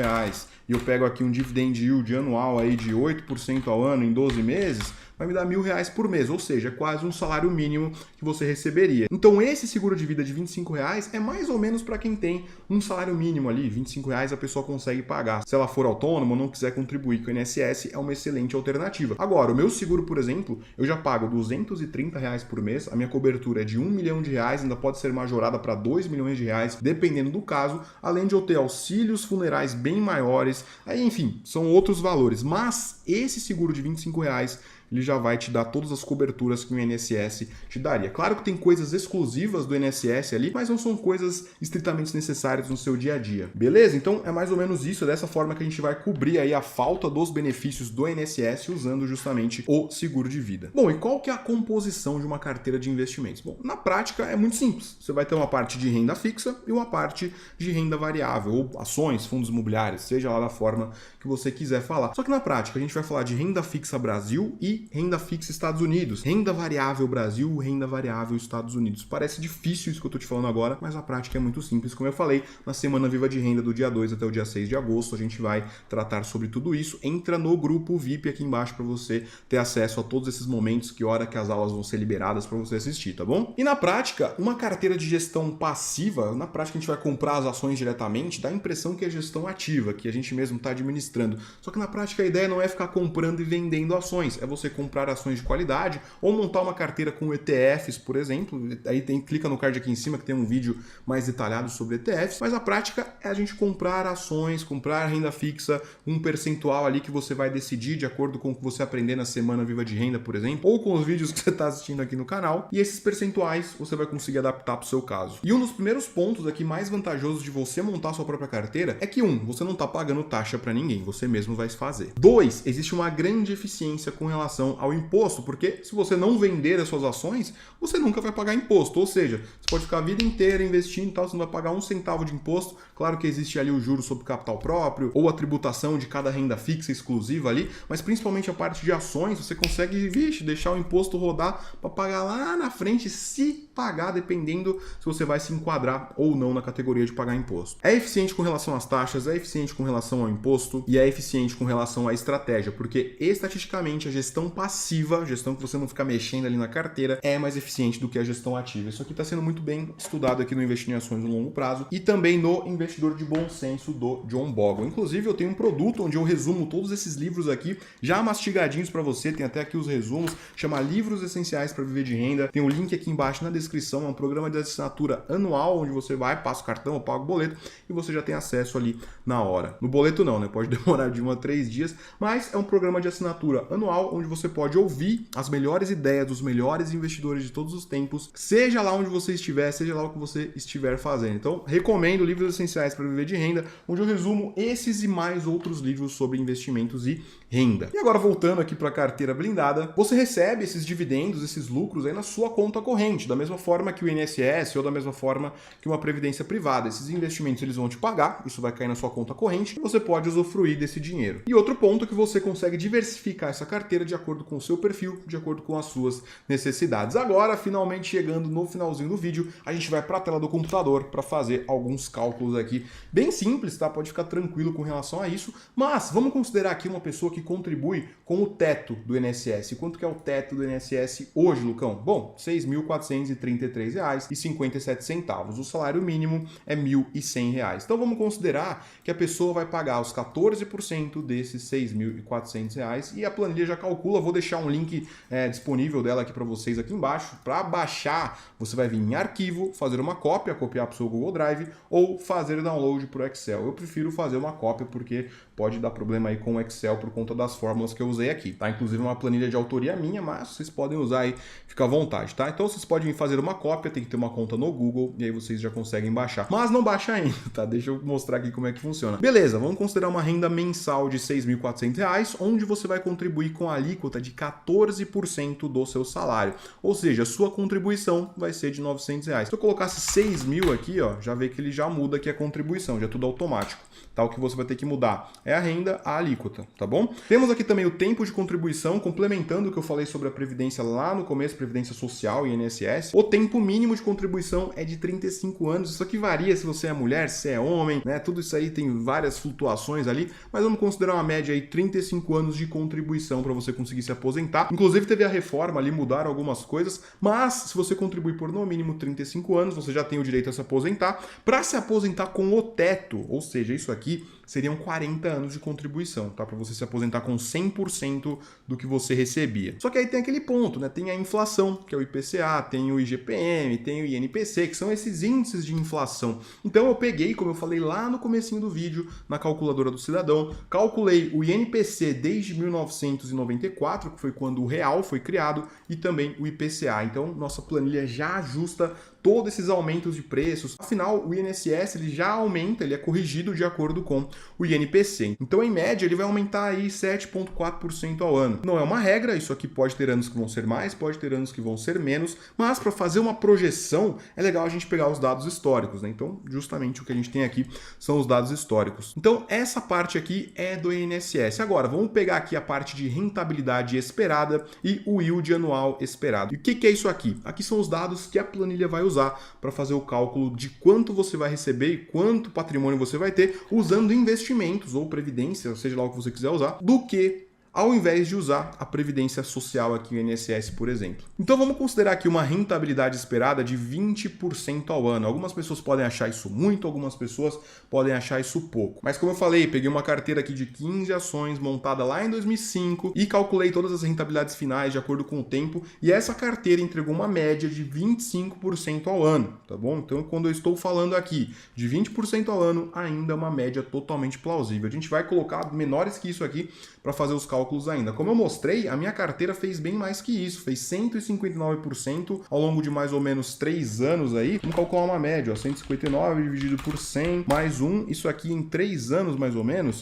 e eu pego aqui um dividend yield anual aí de 8% ao ano em 12 meses, vai me dar R$1.000 por mês, ou seja, quase um salário mínimo que você receberia. Então esse seguro de vida de R$25 é mais ou menos para quem tem um salário mínimo ali, R$25 a pessoa consegue pagar. Se ela for autônoma ou não quiser contribuir com o INSS, é uma excelente alternativa. Agora, o meu seguro, por exemplo, eu já pago R$230 por mês, a minha cobertura é de R$1 milhão, ainda pode ser majorada para R$2 milhões, dependendo do caso, além de eu ter auxílios funerais bem maiores, aí enfim, são outros valores. Mas esse seguro de R$25 ele já vai te dar todas as coberturas que o INSS te daria. Claro que tem coisas exclusivas do INSS ali, mas não são coisas estritamente necessárias no seu dia a dia. Beleza? Então é mais ou menos isso, é dessa forma que a gente vai cobrir aí a falta dos benefícios do INSS usando justamente o seguro de vida. Bom, e qual que é a composição de uma carteira de investimentos? Bom, na prática é muito simples. Você vai ter uma parte de renda fixa e uma parte de renda variável, ou ações, fundos imobiliários, seja lá da forma que você quiser falar. Só que na prática a gente vai falar de renda fixa Brasil e renda fixa Estados Unidos. Renda variável Brasil, renda variável Estados Unidos. Parece difícil isso que eu tô te falando agora, mas a prática é muito simples. Como eu falei, na Semana Viva de Renda do dia 2 até o dia 6 de agosto, a gente vai tratar sobre tudo isso. Entra no grupo VIP aqui embaixo para você ter acesso a todos esses momentos, que hora que as aulas vão ser liberadas para você assistir, tá bom? E na prática, uma carteira de gestão passiva, na prática a gente vai comprar as ações diretamente, dá a impressão que é gestão ativa, que a gente mesmo está administrando. Só que na prática a ideia não é ficar comprando e vendendo ações, é você comprar ações de qualidade ou montar uma carteira com ETFs, por exemplo. Aí clica no card aqui em cima que tem um vídeo mais detalhado sobre ETFs, mas a prática é a gente comprar ações, comprar renda fixa, um percentual ali que você vai decidir de acordo com o que você aprender na Semana Viva de Renda, por exemplo, ou com os vídeos que você está assistindo aqui no canal, e esses percentuais você vai conseguir adaptar para o seu caso. E um dos primeiros pontos aqui mais vantajosos de você montar sua própria carteira é que, você não está pagando taxa para ninguém, você mesmo vai fazer. 2, existe uma grande eficiência com relação ao imposto, porque se você não vender as suas ações, você nunca vai pagar imposto, ou seja, você pode ficar a vida inteira investindo e tal, você não vai pagar um centavo de imposto. Claro que existe ali o juro sobre capital próprio, ou a tributação de cada renda fixa exclusiva ali, mas principalmente a parte de ações, você consegue, deixar o imposto rodar para pagar lá na frente, se pagar, dependendo se você vai se enquadrar ou não na categoria de pagar imposto. É eficiente com relação às taxas, é eficiente com relação ao imposto e é eficiente com relação à estratégia, porque estatisticamente a gestão passiva, a gestão que você não fica mexendo ali na carteira, é mais eficiente do que a gestão ativa. Isso aqui está sendo muito bem estudado aqui no Investir em Ações no Longo Prazo e também no Investidor de Bom Senso do John Bogle. Inclusive eu tenho um produto onde eu resumo todos esses livros aqui, já mastigadinhos para você, tem até aqui os resumos, chama Livros Essenciais para Viver de Renda, tem um link aqui embaixo na descrição, é um programa de assinatura anual, onde você vai, passa o cartão, ou paga o boleto, e você já tem acesso ali na hora. No boleto não, né? Pode demorar de 1 a 3 dias, mas é um programa de assinatura anual, onde você pode ouvir as melhores ideias dos melhores investidores de todos os tempos, seja lá onde você estiver, seja lá o que você estiver fazendo. Então, recomendo Livros Essenciais para Viver de Renda, onde eu resumo esses e mais outros livros sobre investimentos e renda. E agora, voltando aqui para a carteira blindada, você recebe esses dividendos, esses lucros aí na sua conta corrente, da mesma forma que o INSS ou da mesma forma que uma previdência privada. Esses investimentos eles vão te pagar, isso vai cair na sua conta corrente e você pode usufruir desse dinheiro. E outro ponto é que você consegue diversificar essa carteira de acordo com o seu perfil, de acordo com as suas necessidades. Agora, finalmente chegando no finalzinho do vídeo, a gente vai para a tela do computador para fazer alguns cálculos aqui bem simples, tá? Pode ficar tranquilo com relação a isso, mas vamos considerar aqui uma pessoa que contribui com o teto do INSS. Quanto que é o teto do INSS hoje, Lucão? Bom, R$ 6.433,57. O salário mínimo é R$ 1.100. Então vamos considerar que a pessoa vai pagar os 14% desses R$ 6.400 e a planilha já calcula. Vou deixar um link disponível dela aqui para vocês aqui embaixo. Para baixar, você vai vir em arquivo, fazer uma cópia, copiar para o seu Google Drive ou fazer download para o Excel. Eu prefiro fazer uma cópia porque pode dar problema aí com o Excel por conta das fórmulas que eu usei aqui, tá? Inclusive uma planilha de autoria minha, mas vocês podem usar aí, fica à vontade, tá? Então vocês podem fazer uma cópia, tem que ter uma conta no Google e aí vocês já conseguem baixar. Mas não baixa ainda, tá? Deixa eu mostrar aqui como é que funciona. Beleza, vamos considerar uma renda mensal de R$ 6.400, onde você vai contribuir com a alíquota de 14% do seu salário. Ou seja, a sua contribuição vai ser de R$ 900. Se eu colocasse 6 mil aqui, ó, já vê que ele já muda aqui a contribuição, já é tudo automático. Tá? O que você vai ter que mudar é a renda, a alíquota, tá bom? Temos aqui também o tempo de contribuição, complementando o que eu falei sobre a Previdência lá no começo, Previdência Social e INSS. O tempo mínimo de contribuição é de 35 anos. Isso aqui varia se você é mulher, se é homem, né? Tudo isso aí tem várias flutuações ali, mas vamos considerar uma média aí 35 anos de contribuição para você conseguir se aposentar. Inclusive teve a reforma ali, mudaram algumas coisas, mas se você contribuir por no mínimo 35 anos, você já tem o direito a se aposentar. Para se aposentar com o teto, ou seja, isso aqui seriam 40 anos de contribuição, tá? Para você se aposentar com 100% do que você recebia. Só que aí tem aquele ponto, né? Tem a inflação, que é o IPCA, tem o IGPM, tem o INPC, que são esses índices de inflação. Então eu peguei, como eu falei lá no comecinho do vídeo, na calculadora do cidadão, calculei o INPC desde 1994, que foi quando o real foi criado, e também o IPCA. Então nossa planilha já ajusta todos esses aumentos de preços. Afinal, o INSS ele já aumenta, ele é corrigido de acordo com o INPC. Então, em média, ele vai aumentar aí 7,4% ao ano. Não é uma regra, isso aqui pode ter anos que vão ser mais, pode ter anos que vão ser menos, mas para fazer uma projeção, é legal a gente pegar os dados históricos, né? Então, justamente o que a gente tem aqui são os dados históricos. Então, essa parte aqui é do INSS. Agora, vamos pegar aqui a parte de rentabilidade esperada e o yield anual esperado. E o que é isso aqui? Aqui são os dados que a planilha vai usar para fazer o cálculo de quanto você vai receber e quanto patrimônio você vai ter usando investimentos ou previdência, seja lá o que você quiser usar, do que ao invés de usar a previdência social aqui no INSS, por exemplo. Então vamos considerar aqui uma rentabilidade esperada de 20% ao ano. Algumas pessoas podem achar isso muito, algumas pessoas podem achar isso pouco. Mas como eu falei, peguei uma carteira aqui de 15 ações montada lá em 2005 e calculei todas as rentabilidades finais de acordo com o tempo e essa carteira entregou uma média de 25% ao ano, tá bom? Então quando eu estou falando aqui de 20% ao ano, ainda é uma média totalmente plausível. A gente vai colocar menores que isso aqui para fazer os cálculos ainda. Como eu mostrei, a minha carteira fez bem mais que isso, fez 159% ao longo de mais ou menos 3 anos aí. Vamos calcular uma média, ó, 159 dividido por 100 mais 1, isso aqui em 3 anos mais ou menos,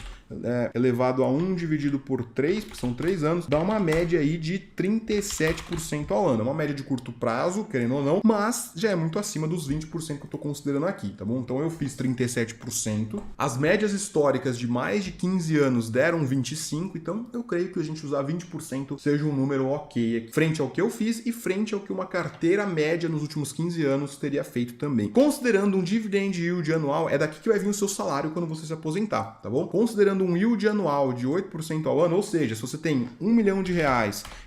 elevado a 1 dividido por 3, porque são 3 anos, dá uma média aí de 37% ao ano. É uma média de curto prazo, querendo ou não, mas já é muito acima dos 20% que eu estou considerando aqui, tá bom? Então eu fiz 37%. As médias históricas de mais de 15 anos deram 25%, então eu creio que a gente usar 20% seja um número ok, frente ao que eu fiz e frente ao que uma carteira média nos últimos 15 anos teria feito também. Considerando um dividend yield anual, é daqui que vai vir o seu salário quando você se aposentar, tá bom? Considerando um yield anual de 8% ao ano, ou seja, se você tem R$1 milhão,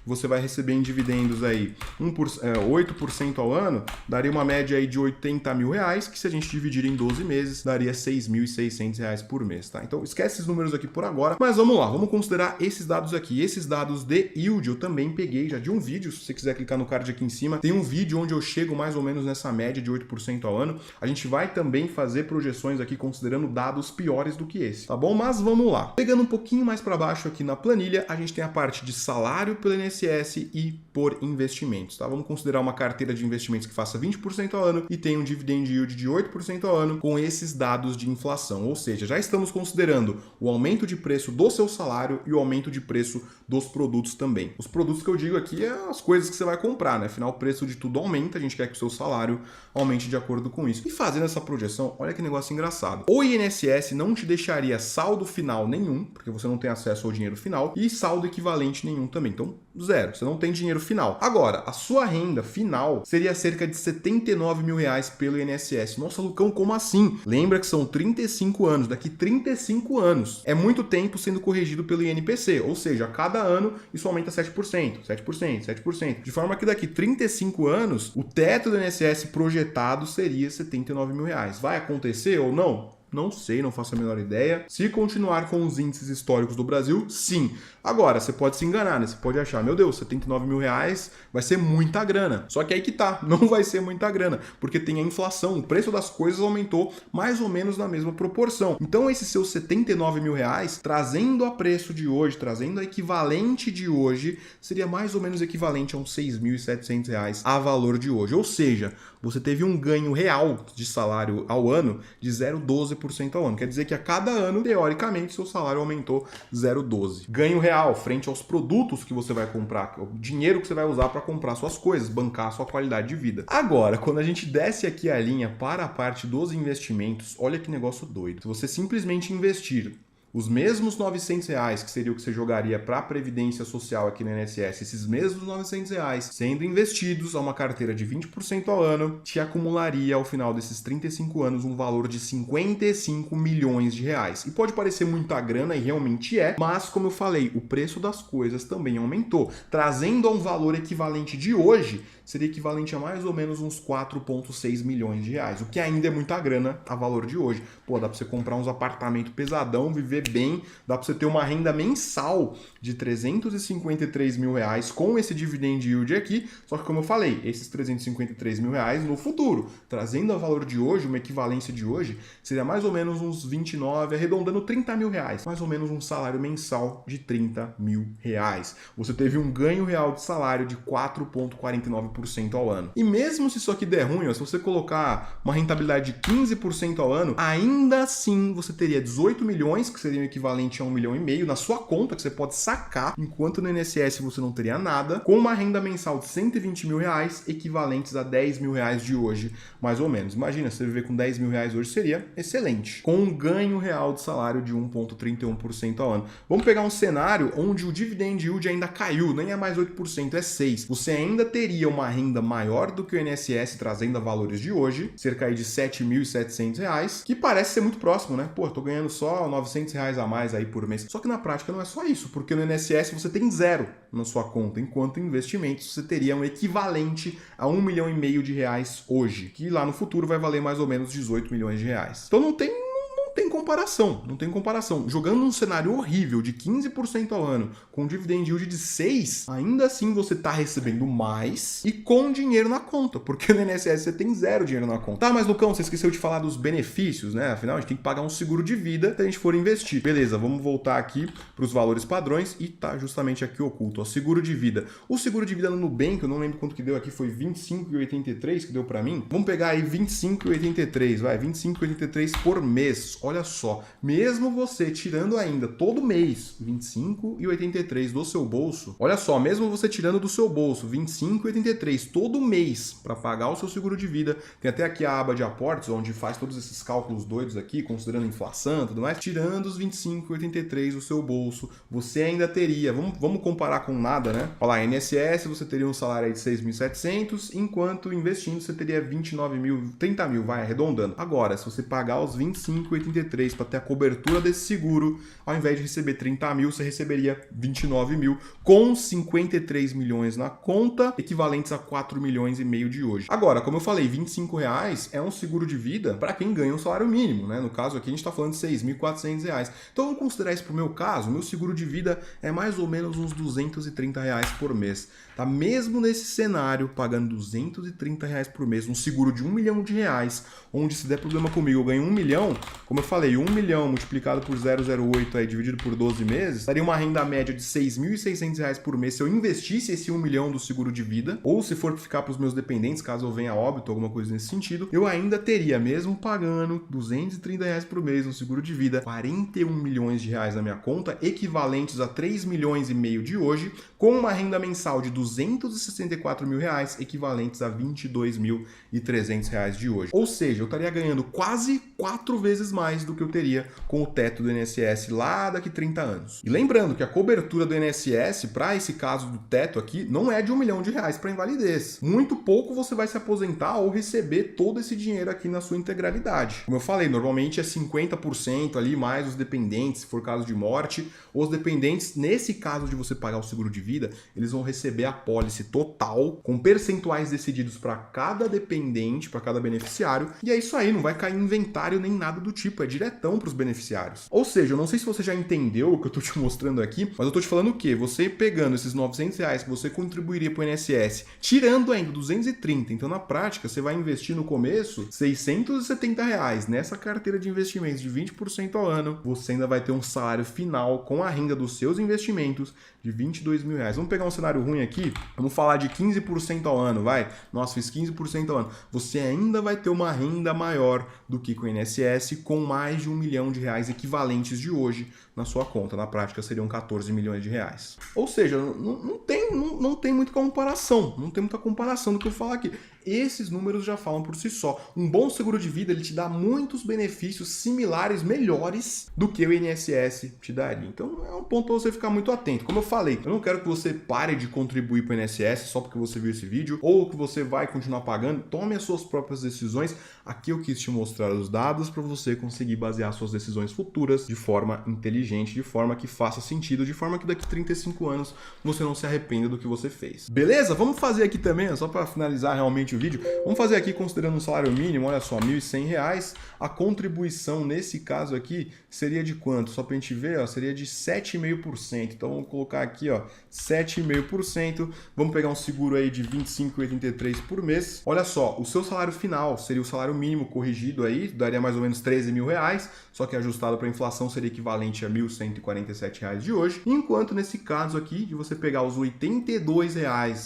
você vai receber em dividendos aí 8% ao ano, daria uma média aí de R$80 mil, que se a gente dividir em 12 meses, daria R$6.600 por mês, tá? Então esquece esses números aqui por agora, mas vamos lá, vamos considerar esses dados aqui. Esses dados de yield eu também peguei já de um vídeo, se você quiser clicar no card aqui em cima, tem um vídeo onde eu chego mais ou menos nessa média de 8% ao ano. A gente vai também fazer projeções aqui considerando dados piores do que esse, tá bom? Mas vamos lá. Pegando um pouquinho mais para baixo aqui na planilha, a gente tem a parte de salário pelo INSS e por investimentos, tá? Vamos considerar uma carteira de investimentos que faça 20% ao ano e tem um dividend yield de 8% ao ano com esses dados de inflação, ou seja, já estamos considerando o aumento de preço do seu salário e o aumento de preço dos produtos também. Os produtos que eu digo aqui é as coisas que você vai comprar, né? Afinal, o preço de tudo aumenta, a gente quer que o seu salário aumente de acordo com isso. E fazendo essa projeção, olha que negócio engraçado. O INSS não te deixaria saldo final nenhum, porque você não tem acesso ao dinheiro final, e saldo equivalente nenhum também. Então, zero. Você não tem dinheiro final. Agora, a sua renda final seria cerca de R$79 mil pelo INSS. Nossa, Lucão, como assim? Lembra que são 35 anos. Daqui 35 anos. É muito tempo sendo corrigido pelo INPC. Ou seja, a cada ano isso aumenta 7%, 7%, 7%. De forma que daqui 35 anos, o teto do INSS projetado seria R$79 mil. Vai acontecer ou não? Não sei, não faço a menor ideia. Se continuar com os índices históricos do Brasil, sim. Agora, você pode se enganar, né? Você pode achar, meu Deus, R$79 mil vai ser muita grana. Só que aí que tá, não vai ser muita grana, porque tem a inflação, o preço das coisas aumentou mais ou menos na mesma proporção. Então, esses seus R$79 mil, trazendo a preço de hoje, trazendo a equivalente de hoje, seria mais ou menos equivalente a uns R$6.700 a valor de hoje. Ou seja, você teve um ganho real de salário ao ano de 0,12% ao ano. Quer dizer que a cada ano, teoricamente, seu salário aumentou 0,12%. Ganho real frente aos produtos que você vai comprar, o dinheiro que você vai usar para comprar suas coisas, bancar a sua qualidade de vida. Agora, quando a gente desce aqui a linha para a parte dos investimentos, olha que negócio doido. Se você simplesmente investir os mesmos R$900, que seria o que você jogaria para a Previdência Social aqui no INSS, esses mesmos R$900 sendo investidos a uma carteira de 20% ao ano, te acumularia ao final desses 35 anos um valor de R$55 milhões. E pode parecer muita grana, e realmente é, mas como eu falei, o preço das coisas também aumentou. Trazendo a um valor equivalente de hoje, seria equivalente a mais ou menos uns R$4,6 milhões, o que ainda é muita grana a valor de hoje. Pô, dá para você comprar uns apartamentos pesadão, viver bem, dá para você ter uma renda mensal de 353 mil reais com esse dividend yield aqui, só que como eu falei, esses 353 mil reais no futuro, trazendo a valor de hoje, uma equivalência de hoje, seria mais ou menos uns 29, arredondando 30 mil reais, mais ou menos um salário mensal de 30 mil reais. Você teve um ganho real de salário de 4,49% ao ano. E mesmo se isso aqui der ruim, se você colocar uma rentabilidade de 15% ao ano, ainda assim você teria 18 milhões, que seria o equivalente a 1,5 milhão na sua conta, que você pode sacar, enquanto no INSS você não teria nada, com uma renda mensal de 120 mil reais, equivalentes a 10 mil reais de hoje, mais ou menos. Imagina, você viver com 10 mil reais hoje seria excelente, com um ganho real de salário de 1,31% ao ano. Vamos pegar um cenário onde o dividend yield ainda caiu, nem é mais 8%, é 6%. Você ainda teria uma renda maior do que o INSS, trazendo a valores de hoje, cerca aí de R$ 7.700, que parece ser muito próximo, né? Pô, tô ganhando só R$ 900 a mais aí por mês. Só que na prática não é só isso, porque no INSS você tem zero na sua conta, enquanto em investimentos você teria um equivalente a 1,5 milhão de reais hoje, que lá no futuro vai valer mais ou menos 18 milhões de reais. Então não tem comparação. Jogando num cenário horrível de 15% ao ano, com dividend yield de 6%, ainda assim você está recebendo mais e com dinheiro na conta, porque no INSS você tem zero dinheiro na conta. Tá, mas Lucão, você esqueceu de falar dos benefícios, né? Afinal, a gente tem que pagar um seguro de vida se a gente for investir. Beleza, vamos voltar aqui para os valores padrões e tá justamente aqui oculto, ó, seguro de vida. O seguro de vida no Nubank, eu não lembro quanto que deu aqui, foi R$ 25,83 que deu para mim. Vamos pegar aí R$ 25,83, vai, R$ 25,83 por mês. Olha só, mesmo você tirando ainda todo mês R$ 25,83 do seu bolso, olha só, mesmo você tirando do seu bolso R$ 25,83 todo mês para pagar o seu seguro de vida, tem até aqui a aba de aportes, onde faz todos esses cálculos doidos aqui, considerando inflação e tudo mais, tirando os R$ 25,83 do seu bolso, você ainda teria, vamos comparar com nada, né? Olha lá, INSS você teria um salário aí de 6.700, enquanto investindo você teria 29 mil, 30 mil, vai arredondando. Agora, se você pagar os 25,83 para ter a cobertura desse seguro, ao invés de receber 30 mil, você receberia 29 mil, com 53 milhões na conta, equivalentes a 4 milhões e meio de hoje. Agora, como eu falei, R$ 25 é um seguro de vida para quem ganha um salário mínimo, né? No caso aqui a gente está falando de R$ 6.400. Então vamos considerar isso para o meu caso, meu seguro de vida é mais ou menos uns R$ 230 por mês. Tá? Mesmo nesse cenário, pagando R$ 230 por mês, um seguro de R$ 1 milhão, onde se der problema comigo eu ganho 1 milhão, como eu falei, 1 milhão multiplicado por 0,08 aí, dividido por 12 meses, daria uma renda média de R$ 6.600 por mês se eu investisse esse 1 milhão do seguro de vida, ou se for ficar para os meus dependentes, caso eu venha a óbito, alguma coisa nesse sentido, eu ainda teria, mesmo pagando R$ 230 por mês no seguro de vida, 41 milhões de reais na minha conta, equivalentes a 3 milhões e meio de hoje, com uma renda mensal de R$ 264 mil reais, equivalentes a 22.300 reais de hoje. Ou seja, eu estaria ganhando quase 4 vezes mais do que eu teria com o teto do INSS lá daqui 30 anos. E lembrando que a cobertura do INSS, para esse caso do teto aqui, não é de R$ 1 milhão para invalidez. Muito pouco você vai se aposentar ou receber todo esse dinheiro aqui na sua integralidade. Como eu falei, normalmente é 50% ali, mais os dependentes, se for caso de morte. Os dependentes, nesse caso de você pagar o seguro de vida, eles vão receber a pólice total, com percentuais decididos para cada dependente, para cada beneficiário. E é isso aí, não vai cair inventário nem nada do tipo, é diretão para os beneficiários. Ou seja, eu não sei se você já entendeu o que eu estou te mostrando aqui, mas eu estou te falando o quê? Você pegando esses R$ 900 que você contribuiria para o INSS, tirando ainda 230, então na prática você vai investir no começo R$ 670 nessa carteira de investimentos de 20% ao ano, você ainda vai ter um salário final com a renda dos seus investimentos de 22 mil reais. Vamos pegar um cenário ruim aqui, vamos falar de 15% ao ano, vai? Nossa, fiz 15% ao ano. Você ainda vai ter uma renda maior do que com o INSS, com mais de R$ 1 milhão equivalentes de hoje na sua conta. Na prática seriam 14 milhões de reais. Ou seja, não tem muita comparação, não tem muita comparação do que eu falo aqui. Esses números já falam por si só. Um bom seguro de vida, ele te dá muitos benefícios similares, melhores do que o INSS te daria. Então é um ponto para você ficar muito atento. Como eu falei, eu não quero que você pare de contribuir para o INSS só porque você viu esse vídeo ou que você vai continuar pagando. Tome as suas próprias decisões. Aqui eu quis te mostrar os dados para você conseguir basear suas decisões futuras de forma inteligente, de forma que faça sentido, de forma que daqui 35 anos você não se arrependa do que você fez. Beleza? Vamos fazer aqui também, só para finalizar realmente o vídeo, vamos fazer aqui considerando um salário mínimo, olha só, R$ 1.100, a contribuição nesse caso aqui seria de quanto? Só para a gente ver, ó, seria de 7,5%. Então vamos colocar aqui, ó, 7,5%. Vamos pegar um seguro aí de R$ 25,83 por mês. Olha só, o seu salário final seria o salário mínimo corrigido aí, daria mais ou menos R$ 13.000, só que ajustado para a inflação seria equivalente a R$ 1.147 de hoje. Enquanto nesse caso aqui, de você pegar os R$ 82,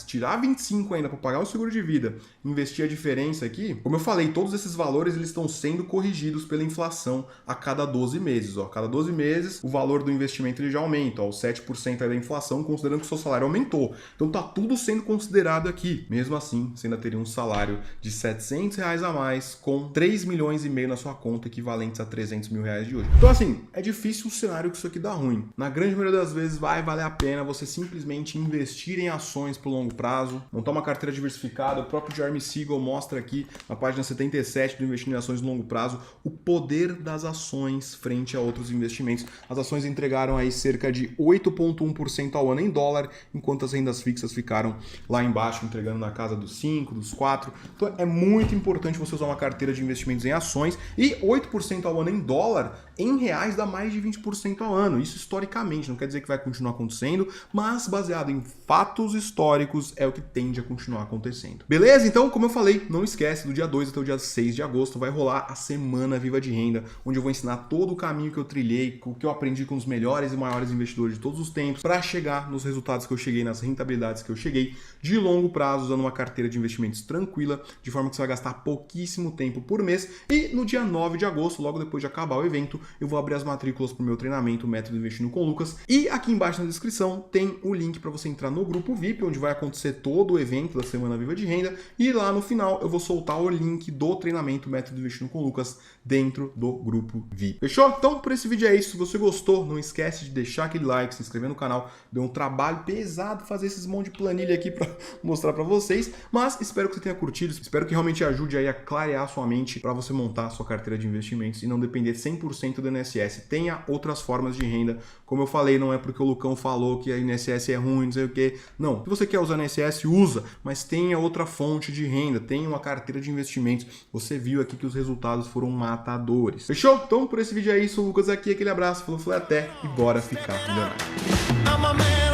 tirar 25 ainda para pagar o seguro de vida, investir a diferença aqui, como eu falei, todos esses valores eles estão sendo corrigidos pela inflação a cada 12 meses. Ó. A cada 12 meses, o valor do investimento ele já aumenta, ó, os 7% aí da inflação, considerando que o seu salário aumentou. Então tá tudo sendo considerado aqui. Mesmo assim, você ainda teria um salário de R$ 700 a mais, com 3,5 milhões na sua conta, equivalentes a R$ 300 mil de hoje. Então assim, é difícil um cenário que isso aqui dá ruim. Na grande maioria das vezes vai valer a pena você simplesmente investir em ações por longo prazo, montar uma carteira diversificada. O próprio Jeremy Siegel mostra aqui na página 77 do Investir em Ações de Longo Prazo o poder das ações frente a outros investimentos. As ações entregaram aí cerca de 8,1% ao ano em dólar, enquanto as rendas fixas ficaram lá embaixo, entregando na casa dos 5, dos 4. Então é muito importante você usar uma carteira de investimentos em ações, e 8% ao ano em dólar, em reais dá mais de 20% ao ano. Isso historicamente, não quer dizer que vai continuar acontecendo, mas baseado em fatos históricos é o que tende a continuar acontecendo. Beleza? Então, como eu falei, não esquece, do dia 2 até o dia 6 de agosto vai rolar a Semana Viva de Renda, onde eu vou ensinar todo o caminho que eu trilhei, o que eu aprendi com os melhores e maiores investidores de todos os tempos, para chegar nos resultados que eu cheguei, nas rentabilidades que eu cheguei, de longo prazo, usando uma carteira de investimentos tranquila, de forma que você vai gastar pouquíssimo tempo por mês. E no dia 9 de agosto, logo depois de acabar o evento, eu vou abrir as matrículas para o meu treinamento, o Método Investindo com Lucas. E aqui embaixo na descrição tem o link para você entrar no grupo VIP, onde vai acontecer todo o evento da Semana Viva de Renda. E lá no final eu vou soltar o link do treinamento Método Investindo com Lucas dentro do grupo VIP. Fechou? Então por esse vídeo é isso. Se você gostou, não esquece de deixar aquele like, se inscrever no canal. Deu um trabalho pesado fazer esses monte de planilha aqui para mostrar para vocês, mas espero que você tenha curtido, espero que realmente ajude aí a clarear sua mente para você montar a sua carteira de investimentos e não depender 100% do INSS. Tenha outras formas de renda. Como eu falei, não é porque o Lucão falou que a INSS é ruim, não sei o que. Não. Se você quer usar a INSS, usa, mas tenha outra fonte de renda, tenha uma carteira de investimentos. Você viu aqui que os resultados foram matadores. Fechou? Então por esse vídeo é isso. O Lucas aqui, aquele abraço, falou, até e bora ficar milionário.